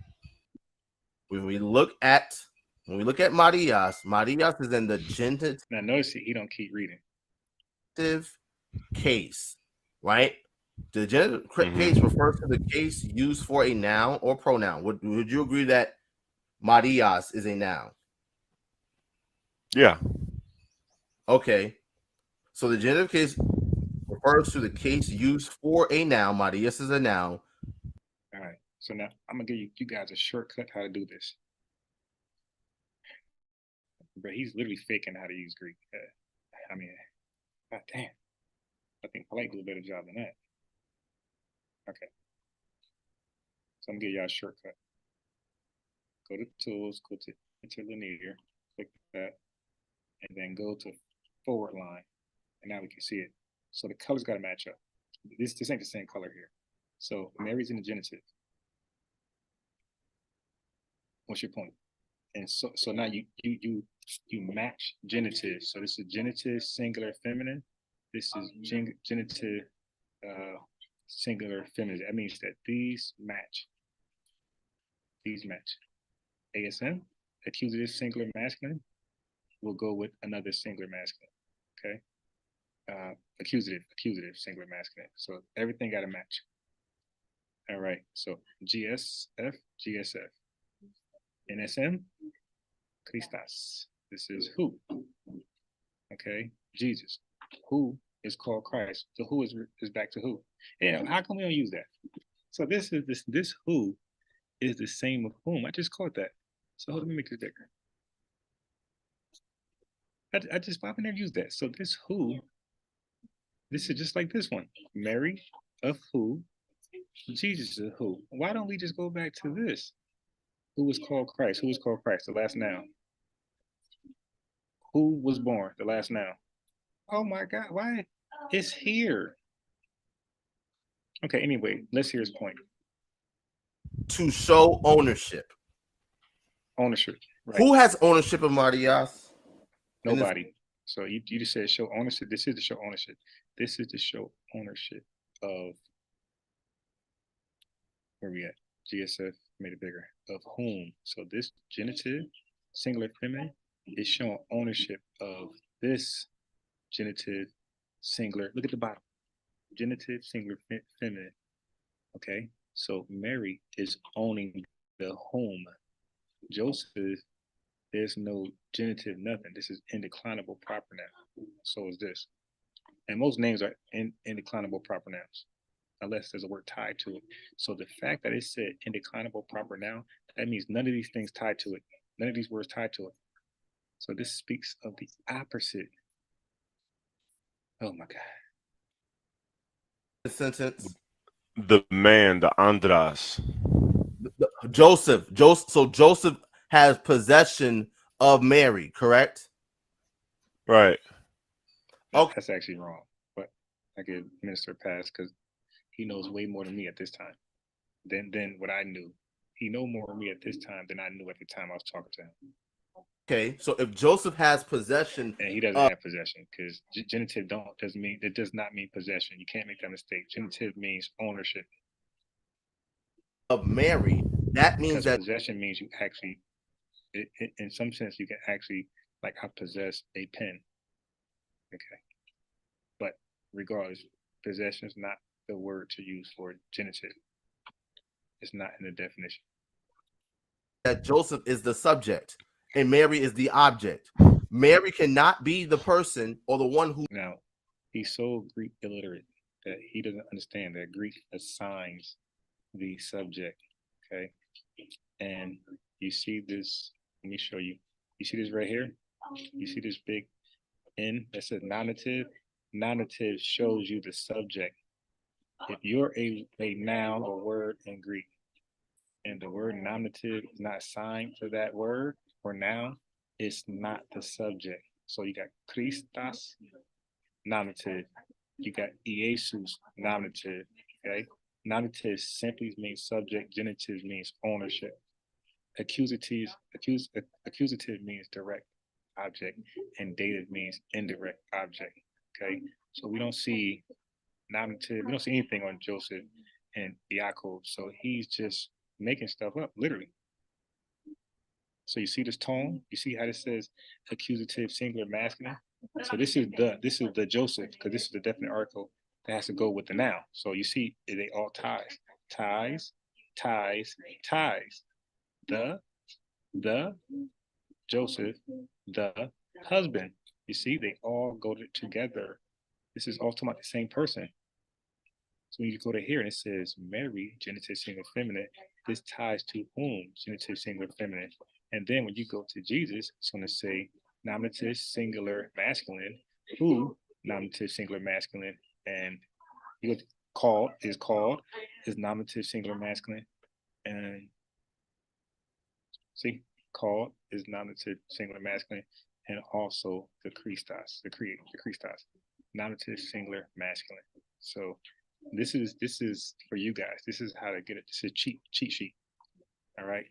When we look at Marias is in the genitive. Now notice he don't keep reading. Case, right? The genitive case refers to the case used for a noun or pronoun. Would you agree that Marias is a noun? Yeah. Okay. So the genitive case refers to the case used for a noun. Marias is a noun. All right. So now I'm gonna give you guys a shortcut how to do this. But he's literally faking how to use Greek. I mean, god damn. I think Polite do a better job than that. Okay. So I'm gonna give y'all a shortcut. Go to tools, go to interlinear, click that, and then go to forward line. And now we can see it. So the colors gotta match up. This ain't the same color here. So Mary's in the genitive. What's your point? And so now you match genitive. So this is genitive singular feminine. This is genitive singular feminine. That means that these match. These match. ASM, accusative singular masculine, will go with another singular masculine. Okay. Accusative singular masculine. So everything got to match. All right. So GSF. NSM, Christos. This is who. Okay. Jesus. Who is called Christ. So who is back to who. And how come we don't use that? So this who is the same with whom. I just called that. So let me make this bigger. I've never used that. So this who, this is just like this one. Mary of who, Jesus of who. Why don't we just go back to this? Who was called Christ? Who was called Christ? The last noun. Who was born? The last noun. Oh my God, why? It's here. Okay, anyway, let's hear his point. To show ownership. Ownership. Right. Who has ownership of Marias? Nobody. So you just said show ownership. This is to show ownership. This is to show ownership of, where we at? GSF made it bigger. Of whom? So this genitive, singular feminine, is showing ownership of this genitive, singular. Look at the bottom. Genitive, singular feminine. Okay. So Mary is owning the whom. Joseph, there's no genitive, nothing. This is indeclinable proper noun. So is this. And most names are indeclinable proper nouns, unless there's a word tied to it. So the fact that it said indeclinable proper noun, that means none of these things tied to it. None of these words tied to it. So this speaks of the opposite. Oh my God. The sentence. The man, the Andras. Joseph. So Joseph has possession of Mary, correct? Right. Okay. That's actually wrong, but I give Minister a pass because he knows way more than me at this time than what I knew. He know more than me at this time than I knew at the time I was talking to him. Okay, so if Joseph has possession, and he doesn't have possession, because genitive does not mean possession. You can't make that mistake. Genitive means ownership of Mary. That means that possession means you actually, in some sense, you can actually, like, I possess a pen. Okay, but regardless, possession is not the word to use for genitive. It's not in the definition. That Joseph is the subject and Mary is the object. Mary cannot be the person or the one who. Now, he's so Greek illiterate that he doesn't understand that Greek assigns the subject. Okay, and you see this. Let me show you. You see this right here? You see this big N that says nominative? Nominative shows you the subject. If you're a noun or word in Greek, and the word nominative is not assigned to that word or noun, it's not the subject. So you got Christos, nominative. You got Iesus, nominative. Okay, nominative simply means subject. Genitive means ownership. Accusative means direct object, and dative means indirect object. Okay, so we don't see nominative. We don't see anything on Joseph and Yaakov. So he's just making stuff up, literally. So you see this tone? You see how this says accusative singular masculine? So this is the Joseph, because this is the definite article that has to go with the noun. So you see they all ties. Ties, ties, ties. The Joseph, the husband. You see, they all go together. This is all talking about the same person. So when you go to here and it says Mary, genitive singular feminine, this ties to whom, genitive singular feminine. And then when you go to Jesus, it's going to say nominative singular masculine, who, nominative singular masculine, and you go to called is nominative singular masculine, and see, called is nominative singular masculine, and also the Christos, the Christos, nominative singular masculine. So this is for you guys. This is how to get it. This is cheat sheet. All right.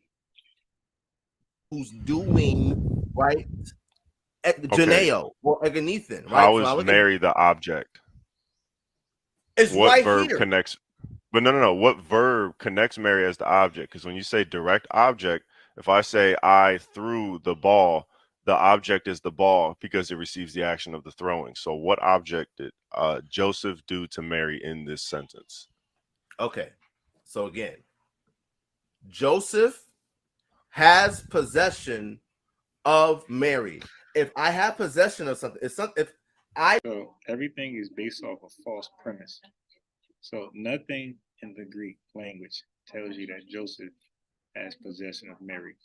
Who's doing right? Janeo or Eganethan, right? How is Mary the object? It's what right verb here. Connects? But no. What verb connects Mary as the object? Because when you say direct object, if I say I threw the ball, the object is the ball because it receives the action of the throwing. So what object did Joseph do to Mary in this sentence? Okay. So again, Joseph has possession of Mary. If I have possession of something, it's something. If I So everything is based off a false premise. So nothing in the Greek language tells you that Joseph has possession of Mary.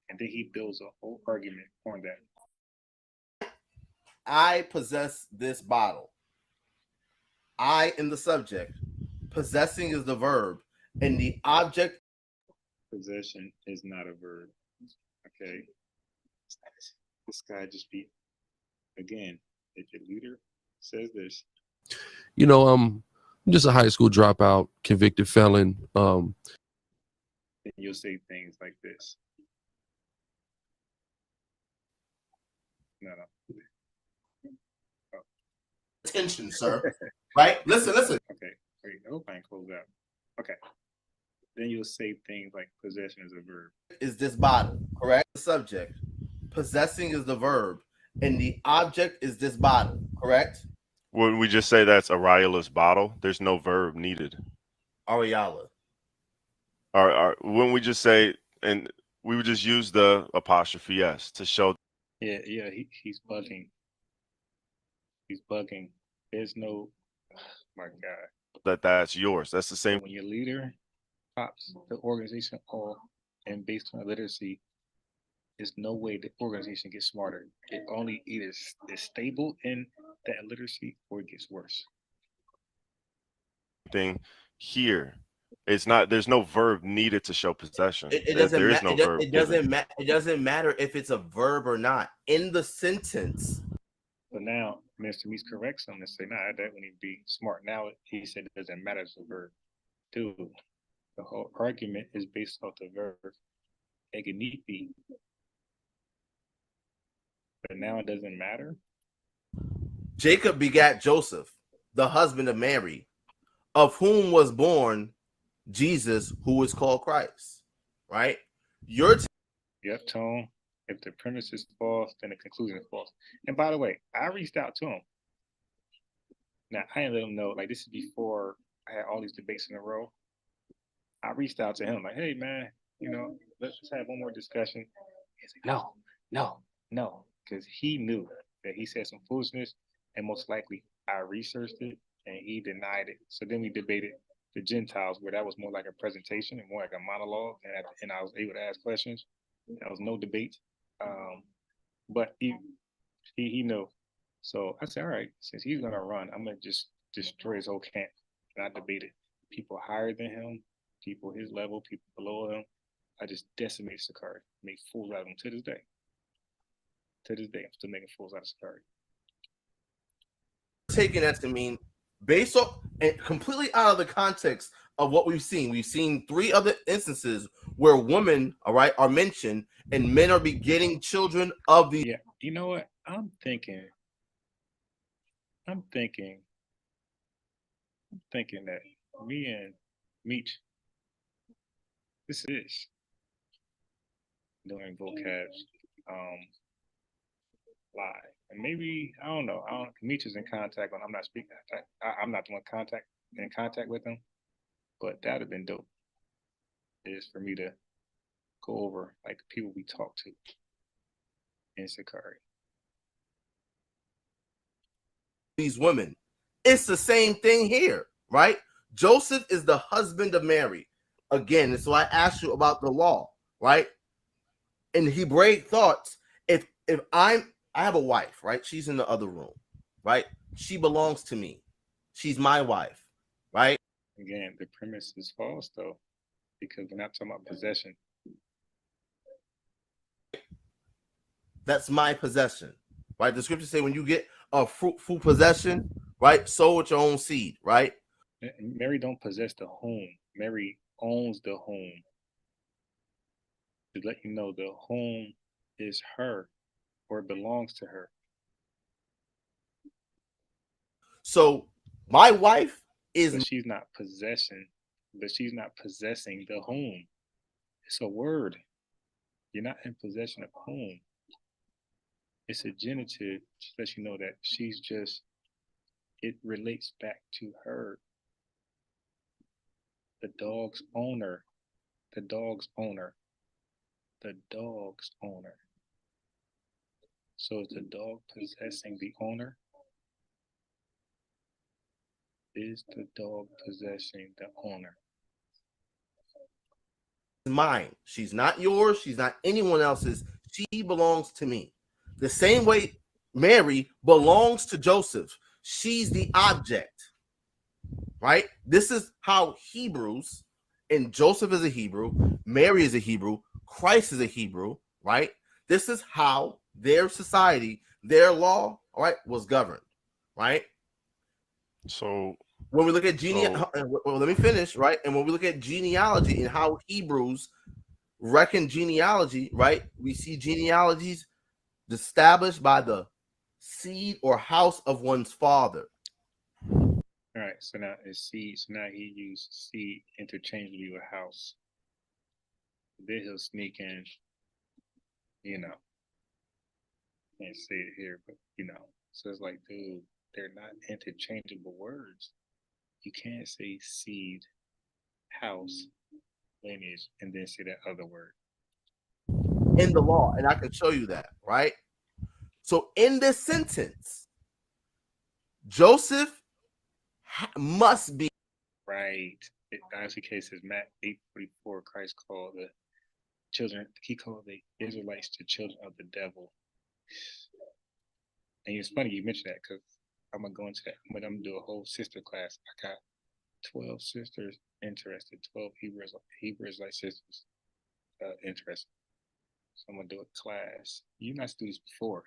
And then he builds a whole argument on that. I possess this bottle. I am the subject. Possessing is the verb. And the object. Possession is not a verb. Okay. This guy just be, again, if your leader says this. You know, I'm just a high school dropout, convicted felon. And you'll say things like this. No. Oh. Attention, sir. Right? Listen. Okay. I hope I can close out. Okay. Then you'll say things like possession is a verb. Is this bottle, correct? The subject. Possessing is the verb. And the object is this bottle, correct? Wouldn't we just say that's Ariela's bottle? There's no verb needed. Ariella. Or wouldn't we just say, and we would just use the apostrophe S to show. Yeah, he's bugging. He's bugging. There's no, my God. That's yours. That's the same. When your leader pops the organization all and based on literacy, there's no way the organization gets smarter. It only either is stable in that literacy or it gets worse. Thing here. It's not. There's no verb needed to show possession. It doesn't there is no verb. It doesn't matter if it's a verb or not in the sentence. But now Mr. Meese corrects him and say, nah, that would need to be smart. Now he said it doesn't matter as a verb. Dude, the whole argument is based off the verb eganithi. But now it doesn't matter. Jacob begat Joseph, the husband of Mary, of whom was born Jesus, who is called Christ. Right? Yep, Tone. If the premise is false, then the conclusion is false. And by the way, I reached out to him. Now, I didn't let him know, like, this is before I had all these debates in a row. I reached out to him, like, hey, man, you know, let's just have one more discussion. He's like, no, because he knew that he said some foolishness, and most likely I researched it, and he denied it. So then we debated the Gentiles, where that was more like a presentation and more like a monologue, and at the end I was able to ask questions. There was no debate. But he knew. So I said, all right, since he's gonna run, I'm gonna just destroy his whole camp. And I debated people higher than him, people his level, people below him. I just decimated Sakari, made fools out of him to this day. To this day, I'm still making fools out of Sakari. Taking that to mean based off and completely out of the context of what we've seen. We've seen 3 other instances where women, all right, are mentioned and men are begetting children of the. Yeah, you know what? I'm thinking that me and Meech, this is doing vocabs live. And maybe, I don't know, Meech is in contact when I'm not speaking. I'm not the one in contact with him, but that'd have been dope. Is for me to go over like people we talk to in Sakari. these women. It's the same thing here, right? Joseph is the husband of Mary. Again, and so I asked you about the law, right? In Hebraic thoughts, if I have a wife, right? She's in the other room, right? She belongs to me. She's my wife, right? Again, the premise is false though, because we're not talking about possession. That's my possession, right? The scriptures say when you get a fruitful possession, right? Sow with your own seed, right? Mary don't possess the home. Mary owns the home. To let you know, the home is her, or belongs to her. So my wife is. But she's not possessing. But she's not possessing the home. It's a word. You're not in possession of home. It's a genitive to let you know that she's just. It relates back to her. The dog's owner. The dog's owner. The dog's owner. So is the dog possessing the owner? Is the dog possessing the owner? Mine. She's not yours. She's not anyone else's. She belongs to me. The same way Mary belongs to Joseph. She's the object, right? This is how Hebrews, and Joseph is a Hebrew, Mary is a Hebrew, Christ is a Hebrew, right? This is how their society, their law, all right, was governed, right? So when we look at well, let me finish, right? And when we look at genealogy and how Hebrews reckon genealogy, right? We see genealogies established by the seed or house of one's father. All right, so now it's seed. So now he used seed interchangeably with house. Then he'll sneak in, can't say it here, but so it's like, dude, they're not interchangeable words. You can't say seed, house, lineage, and then say that other word. In the law, and I can show you that, right? So in this sentence, Joseph must be right. It actually case is Matt 8:44. Christ called the children. He called the Israelites the children of the devil. And it's funny you mentioned that because I'm gonna go into that. I'm gonna do a whole sister class. I got 12 sisters interested. 12 Hebrew Israelite sisters interested. So I'm gonna do a class. You not do this before.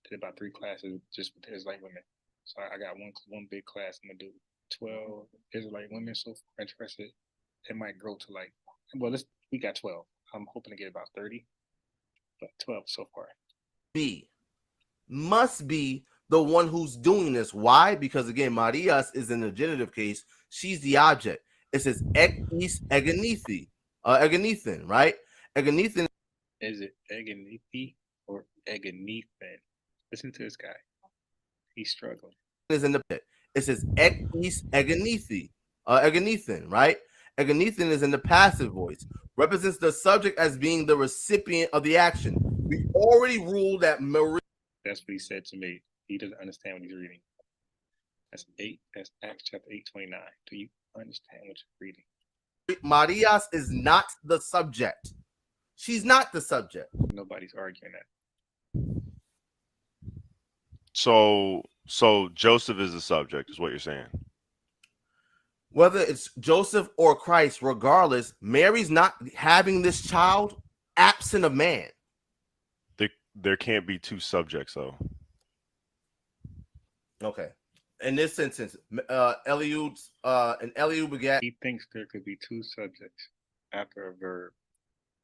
Did about 3 classes just with Israelite women. So I got one big class. I'm gonna do 12 Israelite women so far interested. It might grow to we got 12. I'm hoping to get about 30, but 12 so far. Must be the one who's doing this. Why? Because again, Marias is in the genitive case. She's the object. It says ekis eganethan, right? Eganethan. Is it eganethi or eganethan? Listen to this guy. He's struggling. Is in the pit. It says ekis eganethan, right? Eganethan is in the passive voice. Represents the subject as being the recipient of the action. We already ruled that Maria. That's what he said to me. He doesn't understand what he's reading. That's Acts chapter 8:29. Do you understand what you're reading? Marias is not the subject. She's not the subject. Nobody's arguing that. So Joseph is the subject, is what you're saying. Whether it's Joseph or Christ, regardless, Mary's not having this child absent of man. There can't be 2 subjects, though. Okay. In this sentence, Eliud begat. He thinks there could be 2 subjects after a verb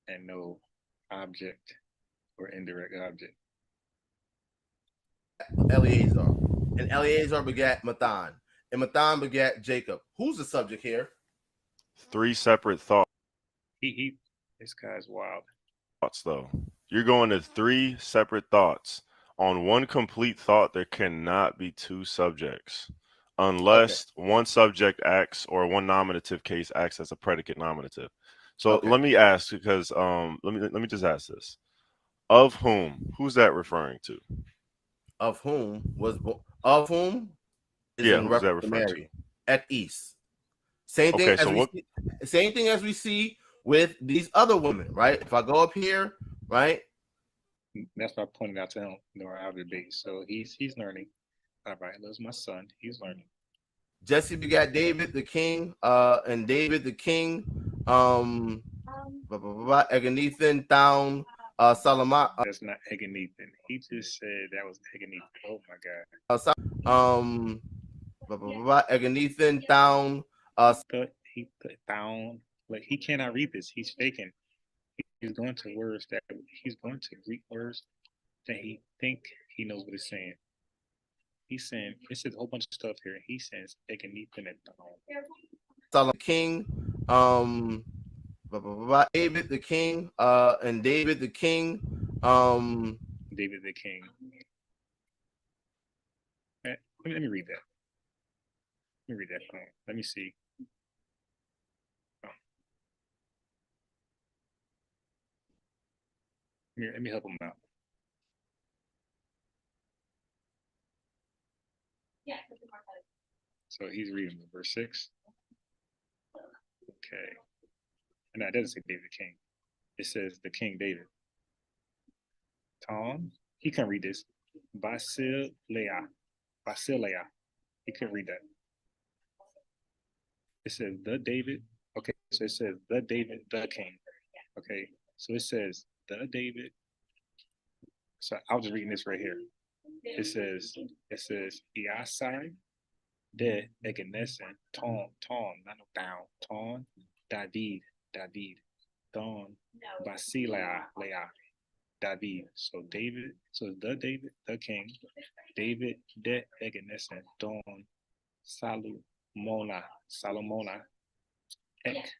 and no object or indirect object. Eleazar. And Eleazar begat Mathan. And Mathan begat Jacob. Who's the subject here? 3 separate thoughts. This guy's wild. Thoughts, though. You're going to 3 separate thoughts. On one complete thought, there cannot be 2 subjects unless one subject acts or one nominative case acts as a predicate nominative. So let me ask, because let me just ask this: of whom? Who's that referring to? Of whom was of whom is in who's that reference to referring Mary at East. Same thing Okay, as we see, same thing as we see with these other women, right? If I go up here, right? That's what I pointed out to him during our debate. So he's learning. All right, that's my son. He's learning. Jesse begat David the king, and David the king, Eganethan down, Solomon. That's not Eganethan. He just said that was Eganethan. Oh my God. Eganethan down. He put down. Like he cannot read this. He's faking. He's going to words that he's going to Greek words that he think he knows what he's saying. He's saying it says a whole bunch of stuff here. He says Eganethan and Solomon king, David the king, and David the king, David the king. Let me read that. Let me read that. Let me see. Here, let me help him out. So he's reading verse 6. Okay. And that doesn't say David the king. It says the King David. Tom, he can't read this. Basileia. He couldn't read that. It says the David. Okay, so it says the David, the king. Okay, so it says the David. So I was just reading this right here. It says Iasai de Eganesen Ton, not no down, Ton, David, Don, Basileia, David. So David, so the David, the king, David de Eganesen Don, Salomona, Ek,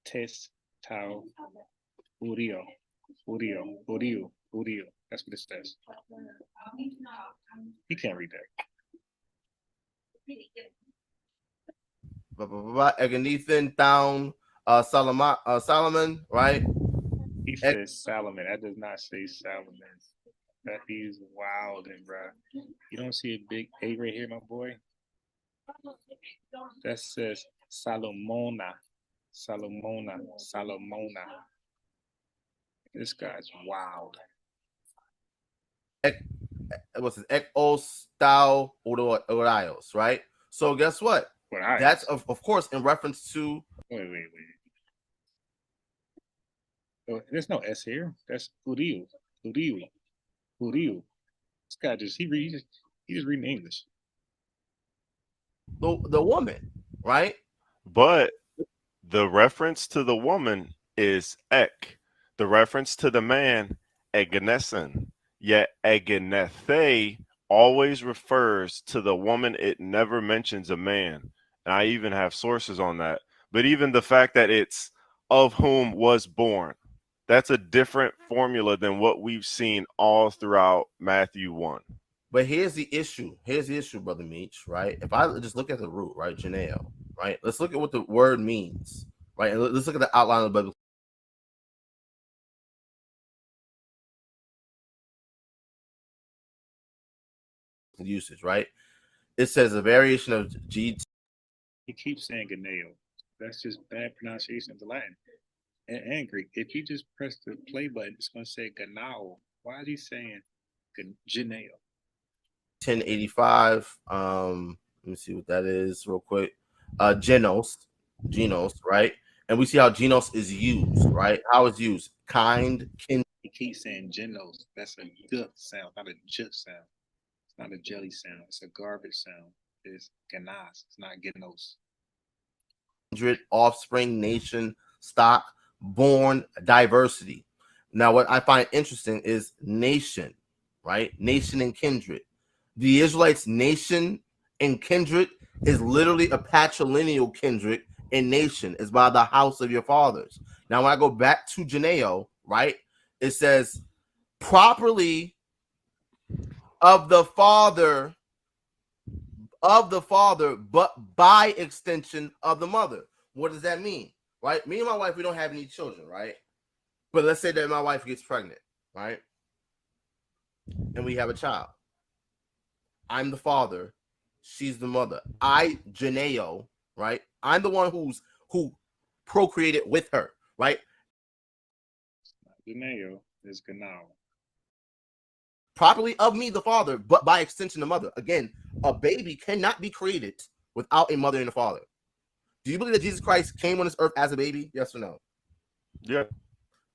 Tes, Tau, Urio. That's what it says. He can't read that. Eganethan down, Solomon, right? He says Solomon. That does not say Solomon. That he's wild, and bro. You don't see a big A right here, my boy. That says Salomona. This guy's wild. What's it? Ekos Thou Orios, right? So guess what? That's of course in reference to. Wait. Oh, there's no S here. That's Uriu. This guy just he just reading English. The woman, right? But the reference to the woman is Ek. The reference to the man, Eganesen. Yet Eganethe always refers to the woman. It never mentions a man. And I even have sources on that. But even the fact that it's of whom was born, that's a different formula than what we've seen all throughout Matthew 1. But here's the issue. Brother Meach, right? If I just look at the root, right, Janelle, right? Let's look at what the word means, right? And let's look at the outline of the Bible. Usage, right? It says a variation of G. He keeps saying Ganeo. That's just bad pronunciation of the Latin and Greek. If you just press the play button, it's going to say Ganao. Why is he saying Ganeo? 1085. Let me see what that is real quick. Genos, right? And we see how genos is used, right? How it's used. Kind, kin. He keeps saying genos. That's a g sound, not a j sound. It's not a jelly sound. It's a garbage sound. It's ganas. It's not genos. Kindred, offspring, nation, stock, born, diversity. Now, what I find interesting is nation, right? Nation and kindred. The Israelites' nation and kindred is literally a patrilineal kindred, and nation is by the house of your fathers. Now, when I go back to Janeo, right, it says properly of the father, but by extension of the mother. What does that mean? Right? Me and my wife, we don't have any children, right? But let's say that my wife gets pregnant, right? And we have a child. I'm the father, she's the mother. I, Janeo, right? I'm the one who procreated with her, right? Janeo is Ganao. Properly of me, the father, but by extension, the mother. Again, a baby cannot be created without a mother and a father. Do you believe that Jesus Christ came on this earth as a baby? Yes or no? Yeah.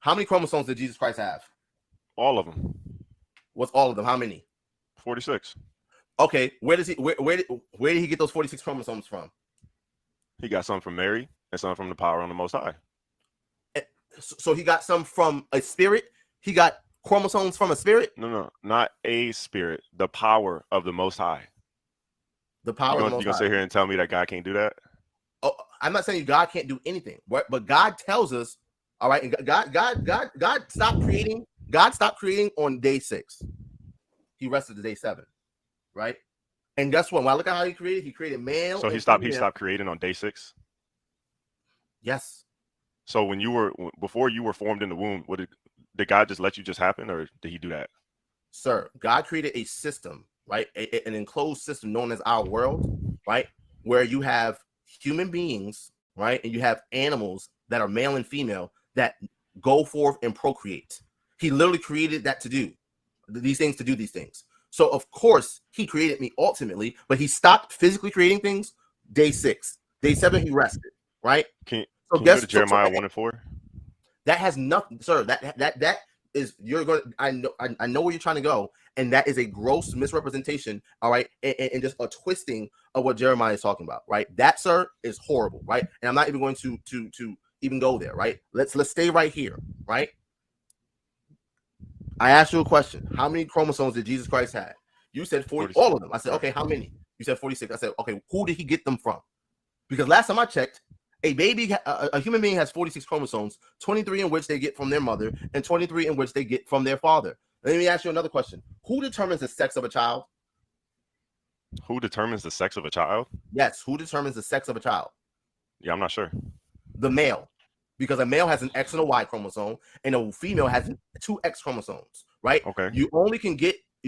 How many chromosomes did Jesus Christ have? All of them. What's all of them? How many? 46. Okay, where did he get those 46 chromosomes from? He got some from Mary and some from the power on the Most High. So he got some from a spirit. He got chromosomes from a spirit. No, not a spirit. The power of the Most High. The power of the Most High. You gonna sit here and tell me that God can't do that? Oh, I'm not saying God can't do anything, but God tells us, all right. And God stopped creating. God stopped creating on day 6. He rested to day 7, right? And guess what? When I look at how he created male. So he stopped creating on day 6. Yes. So before you were formed in the womb, did God just let you just happen, or did he do that? Sir, God created a system, right? An enclosed system known as our world, right? Where you have human beings, right? And you have animals that are male and female that go forth and procreate. He literally created that to do these things. So of course he created me ultimately, but he stopped physically creating things day 6. Day 7 he rested, right? Can you go to Jeremiah 1:4? That has nothing, sir. That is, you're going. I know where you're trying to go, and that is a gross misrepresentation. All right, and just a twisting of what Jeremiah is talking about. Right, that, sir, is horrible. Right, and I'm not even going to even go there. Right, let's stay right here. Right, I asked you a question. How many chromosomes did Jesus Christ have? You said 40. All of them. I said, okay. How many? You said 46. I said, okay. Who did he get them from? Because last time I checked, a human being has 46 chromosomes, 23 in which they get from their mother, and 23 in which they get from their father. Let me ask you another question. Who determines the sex of a child? Who determines the sex of a child? Yes, who determines the sex of a child? Yeah, I'm not sure. The male. Because a male has an X and a Y chromosome, and a female has 2 X chromosomes, right? Okay. You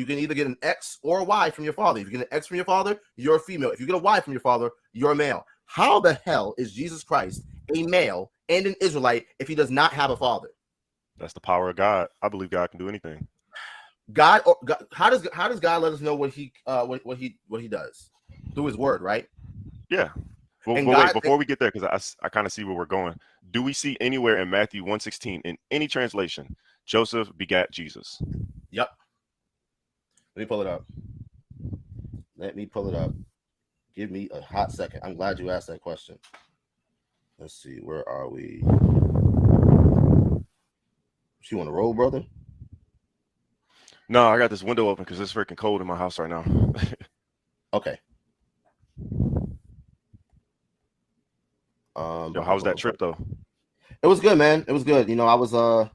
can either get an X or a Y from your father. If you get an X from your father, you're a female. If you get a Y from your father, you're a male. How the hell is Jesus Christ a male and an Israelite if he does not have a father? That's the power of God. I believe God can do anything. God, how does God let us know what he does? Through his word, right? Yeah. Well, wait, before we get there, because I kind of see where we're going. Do we see anywhere in Matthew 1:16 in any translation, Joseph begat Jesus? Yep. Let me pull it up. Give me a hot second. I'm glad you asked that question. Let's see. Where are we? You on the road, brother? No, I got this window open because it's freaking cold in my house right now. Okay. Yo, how was that trip though? It was good, man. It was good. I was I'm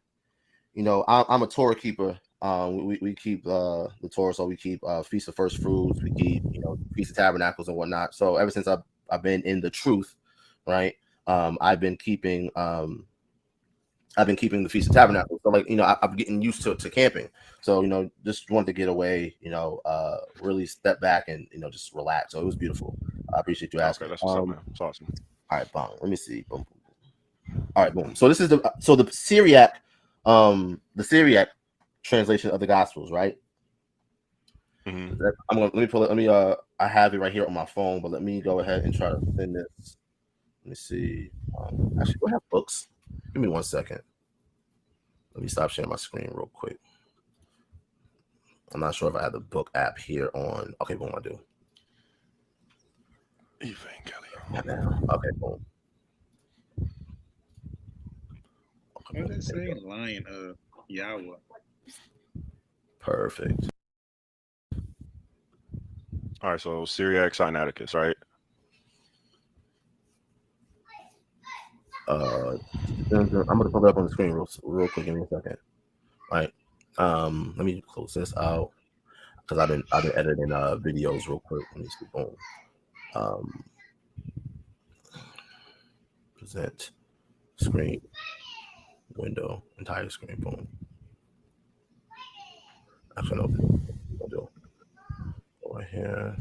a Torah keeper. We keep the Torah, so we keep Feast of First Fruits. We keep Feast of Tabernacles and whatnot. So ever since I've been in the truth, right? I've been keeping the Feast of Tabernacles. So I'm getting used to camping. So just wanted to get away. Really step back and just relax. So it was beautiful. I appreciate you asking. Okay, that's what's up, man. It's awesome. All right, boom. Let me see. Boom. All right, boom. So this is the Syriac, translation of the Gospels, right? Mm-hmm. Let me pull it. I have it right here on my phone, but let me go ahead and try to send this. Let me see. Actually, do I have books? Give me 1 second. Let me stop sharing my screen real quick. I'm not sure if I have the book app here on. Okay, boom, I do. Okay, boom. What does it say? Lion of Yahweh. Perfect. All right, so Syriac Sinaiticus, right? I'm gonna pull it up on the screen real quick. Give me a second. All right. Let me close this out because I've been editing videos real quick. Let me see. Boom. Present screen window, entire screen. Boom. Actually, no. I'll do right here.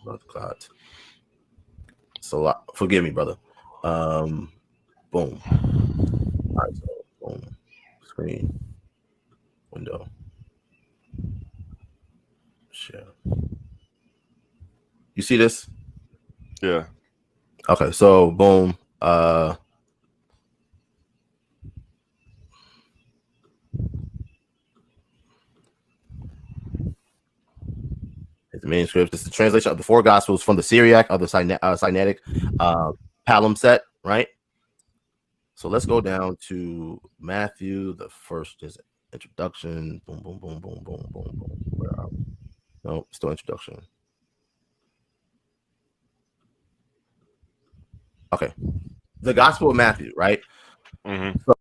Blood clot. It's a lot. Forgive me, brother. Boom. All right, so boom. Screen. Window. Share. You see this? Yeah. Okay, so boom. It's the manuscript. It's the translation of the four gospels from the Syriac of the Sinaitic palimpsest, right? So let's go down to Matthew. The first is introduction. Boom, boom, boom, boom, boom, boom, boom. Where are we? No, still introduction. Okay. The Gospel of Matthew, right? Mm-hmm. So,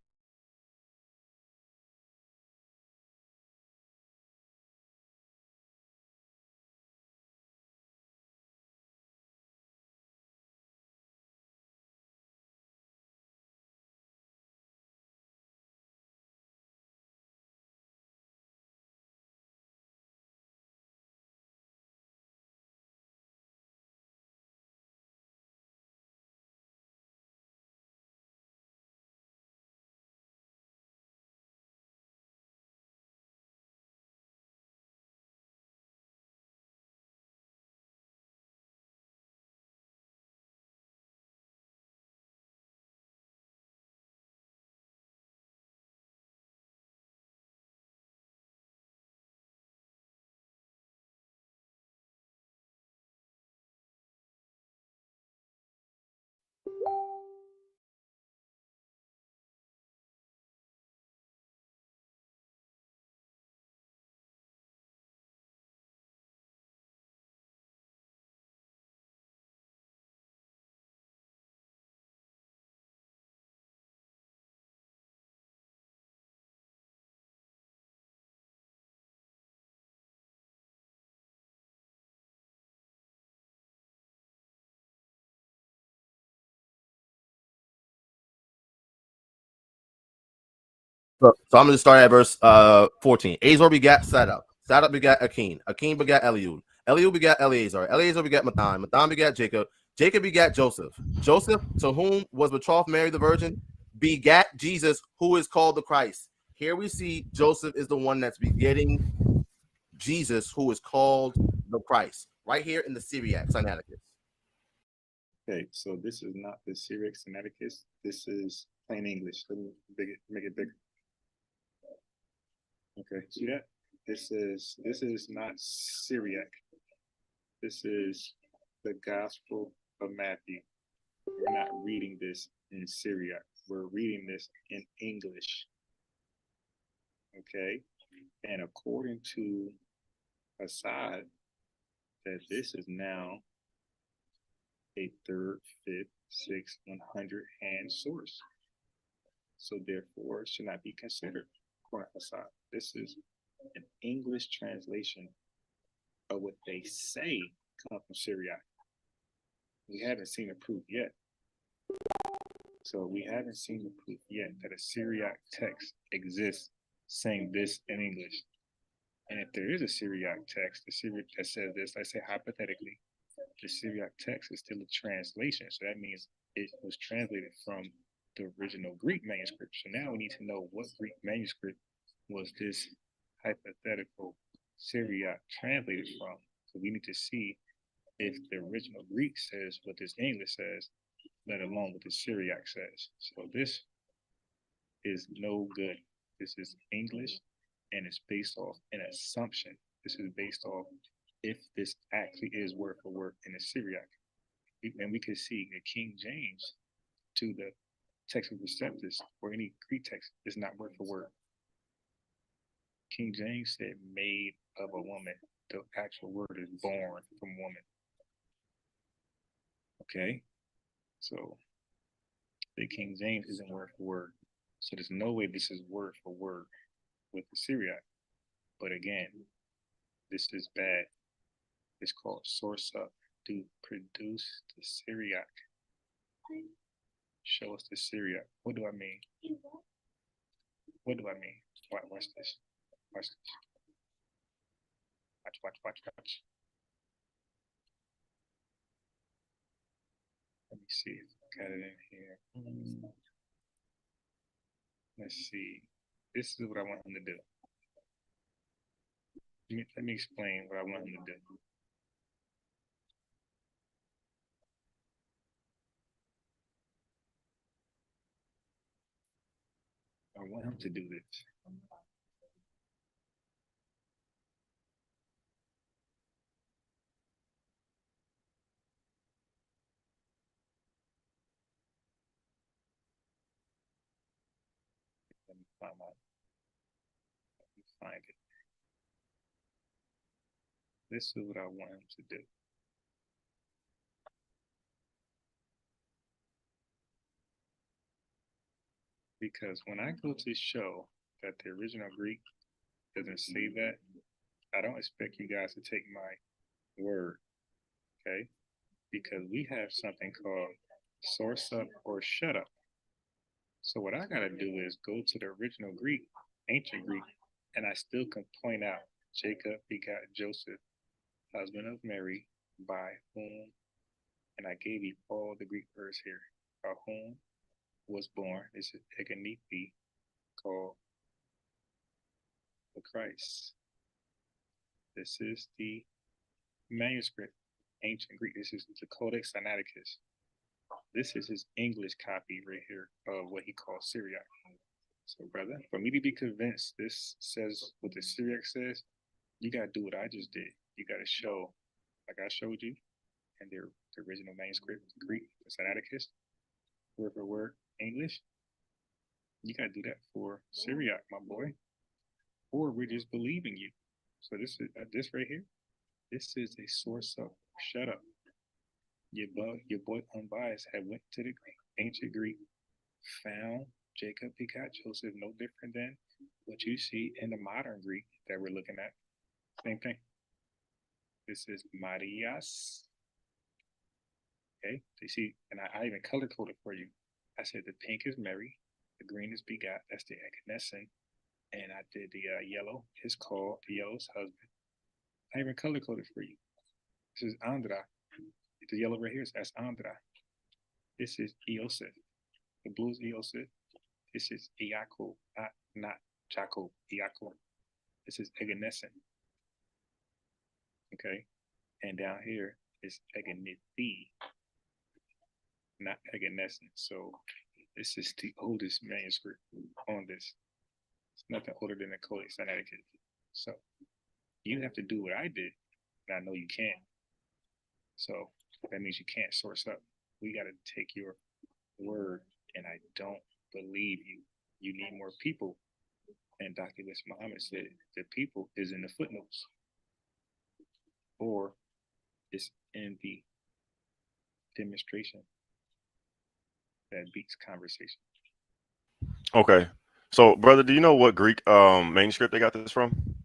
So I'm going to start at verse 14. Azor begat Sadok. Sadok begat Akin. Akin begat Eliud. Eliud begat Eleazar. Eleazar begat Mathan. Mathan begat Jacob. Jacob begat Joseph. Joseph, to whom was betrothed Mary the Virgin, begat Jesus, who is called the Christ. Here we see Joseph is the one that's begetting Jesus, who is called the Christ, right here in the Syriac Sinaiticus. Okay, so this is not the Syriac Sinaiticus. This is plain English. Let me make it bigger. Okay, see that? This is not Syriac. This is the Gospel of Matthew. We're not reading this in Syriac. We're reading this in English. Okay, and according to Assad, that this is now a third, fifth, sixth, 100 hand source. So therefore, it should not be considered according to Assad. This is an English translation of what they say come from Syriac. We haven't seen a proof yet. So we haven't seen the proof yet that a Syriac text exists saying this in English. And if there is a Syriac text, the Syriac that says this, let's say hypothetically, the Syriac text is still a translation. So that means it was translated from the original Greek manuscript. So now we need to know what Greek manuscript was this hypothetical Syriac translated from. So we need to see if the original Greek says what this English says, let alone what the Syriac says. So this is no good. This is English, and it's based off an assumption. This is based off if this actually is word for word in the Syriac. And we can see that King James to the text of Receptus or any Greek text is not word for word. King James said made of a woman. The actual word is born from woman. Okay, so the King James isn't word for word. So there's no way this is word for word with the Syriac. But again, this is bad. It's called source up. To produce the Syriac. Show us the Syriac. What do I mean? What do I mean? Watch this. Watch this. Watch. me see if I got it in here. Let's see. This is what I want him to do. Let me explain what I want him to do. I want him to do this. Let me find my. Let me find it. This is what I want him to do. Because when I go to show that the original Greek doesn't say that, I don't expect you guys to take my word, okay? Because we have something called source up or shut up. So what I gotta do is go to the original Greek, ancient Greek, and I still can point out Jacob begot Joseph, husband of Mary, by whom, and I gave you all the Greek words here, by whom was born, this is Egenithi, called the Christ. This is the manuscript, ancient Greek. This is the Codex Sinaiticus. This is his English copy right here of what he calls Syriac. So, brother, for me to be convinced this says what the Syriac says, you got to do what I just did. You got to show, like I showed you, and the original manuscript, Greek, the Sinaiticus, word for word, English. You got to do that for Syriac, my boy. Or we're just believing you. So this is this right here. This is a source of shut up. Your boy unbiased had went to the Greek, ancient Greek, found Jacob begot Joseph, no different than what you see in the modern Greek that we're looking at. Same thing. This is Marias. Okay, you see, and I even color coded for you. I said the pink is Mary, the green is begot, that's the Ekenesin, and I did the yellow is called, the yellow's husband. I even color coded for you. This is Andra. The yellow right here is as Andra. This is Iosef. The blue is Iosef. This is Iaco, not Jacob, Iaco. This is Egenesin. Okay, and down here is Egenithi, not Egenesin. So this is the oldest manuscript on this. It's nothing older than the Codex Sinaiticus. So you have to do what I did, and I know you can. So that means you can't source up. We got to take your word, and I don't believe you. You need more people. And Dr. West Muhammad said the people is in the footnotes, or it's in the demonstration that beats conversation. Okay. So, brother, do you know what Greek manuscript they got this from?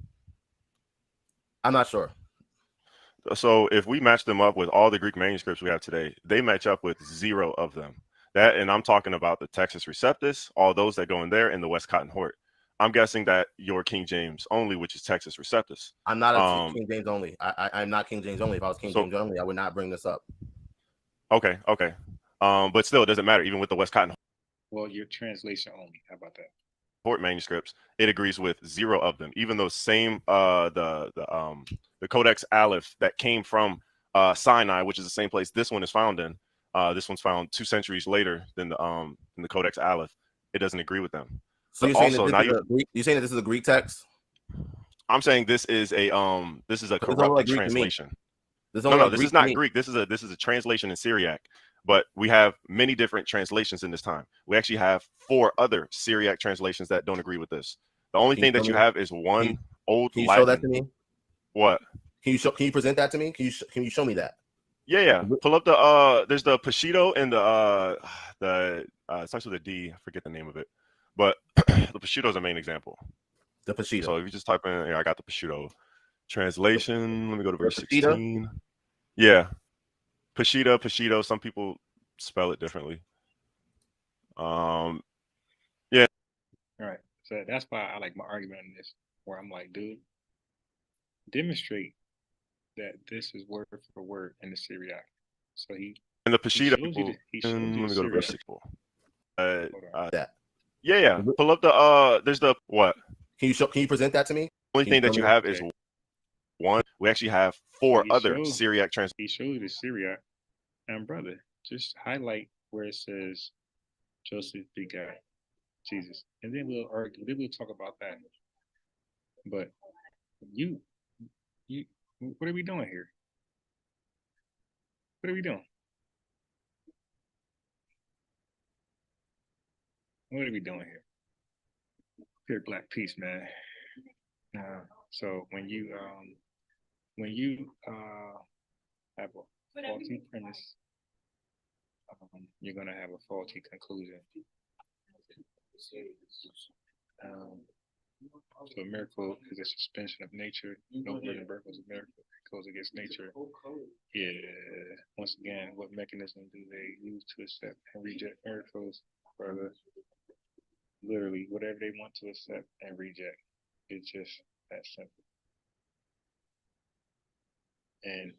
I'm not sure. So if we match them up with all the Greek manuscripts we have today, they match up with 0 of them. That, and I'm talking about the Textus Receptus, all those that go in there, and the West Cotton Hort. I'm guessing that your King James only, which is Textus Receptus. I'm not a King James only. I'm not King James only. If I was King James only, I would not bring this up. Okay. But still, it doesn't matter, even with the West Cotton. Well, your translation only. How about that? Hort manuscripts, it agrees with 0 of them, even though same the Codex Aleph that came from Sinai, which is the same place this one is found in. This one's found 2 centuries later than the Codex Aleph. It doesn't agree with them. So you're saying that you're saying that this is a Greek text? I'm saying this is a corrupted translation. No, this is not Greek. This is a translation in Syriac. But we have many different translations in this time. We actually have 4 other Syriac translations that don't agree with this. The only thing that you have is one old Can you Latin. show that to me? What? Can you present that to me? Can you show me that? Yeah. Pull up there's the Pashito and the it starts with a D. I forget the name of it. But the Pashito is the main example. The Pashito. So if you just type in, I got the Pashito translation. Let me go to verse 16. Yeah. Pashito. Some people spell it differently. Yeah. All right. So that's why I like my argument on this, where I'm like, dude, demonstrate that this is word for word in the Syriac. So he And the Peshitta shows you people. the- he shows you Let the me go to verse Syriac. 6. That. Yeah. Pull up there's the what? Can you present that to me? Only Can you thing that show you me have that? is one. We actually have 4 He other showed- Syriac trans. He showed you the Syriac. And brother, just highlight where it says Joseph begot Jesus, and then we'll argue. Then we'll talk about that. But you, what are we doing here? What are we doing? What are we doing here? Pure black peace, man. So when you have a faulty premise, you're gonna have a faulty conclusion. So a miracle is a suspension of nature. No virgin birth was a miracle. It goes against nature. Yeah. Once again, what mechanism do they use to accept and reject miracles? Brother, literally, whatever they want to accept and reject. It's just that simple. And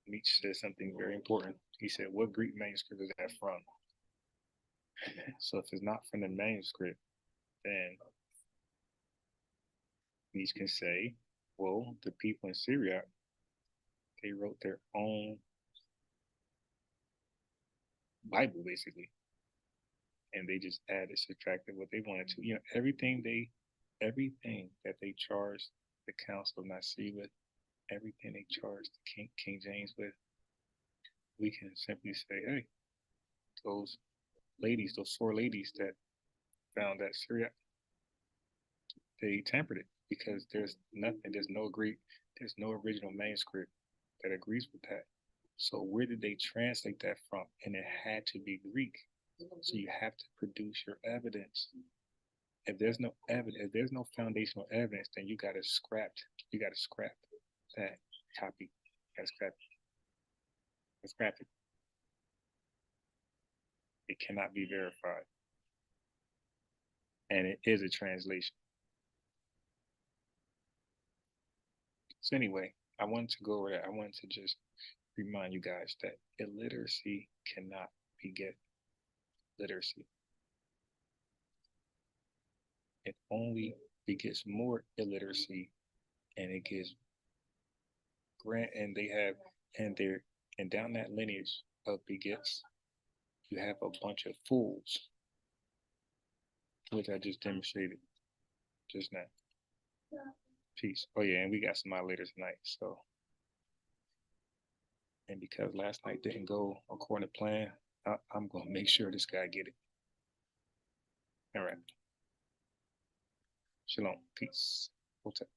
Nietzsche said something very important. He said, "What Greek manuscript is that from?" So if it's not from the manuscript, then Nietzsche can say, well, the people in Syria, they wrote their own Bible, basically. And they just added, subtracted what they wanted to. Everything that they charged the Council of Nicaea with, everything they charged King James with, we can simply say, hey, those 4 ladies that found that Syria, they tampered it, because there's no original manuscript that agrees with that. So where did they translate that from? And it had to be Greek. So you have to produce your evidence. If there's no evidence, if there's no foundational evidence, then you gotta scrap that copy. Scrap it. It cannot be verified. And it is a translation. So anyway, I wanted to go over that. I wanted to just remind you guys that illiteracy cannot beget literacy. It only begets more illiteracy, and it gives and down that lineage of begets, you have a bunch of fools, which I just demonstrated just now. Peace. Oh yeah, and we got some out later tonight. So, and because last night didn't go according to plan, I'm gonna make sure this guy get it. All right. Shalom. Peace. Hotel.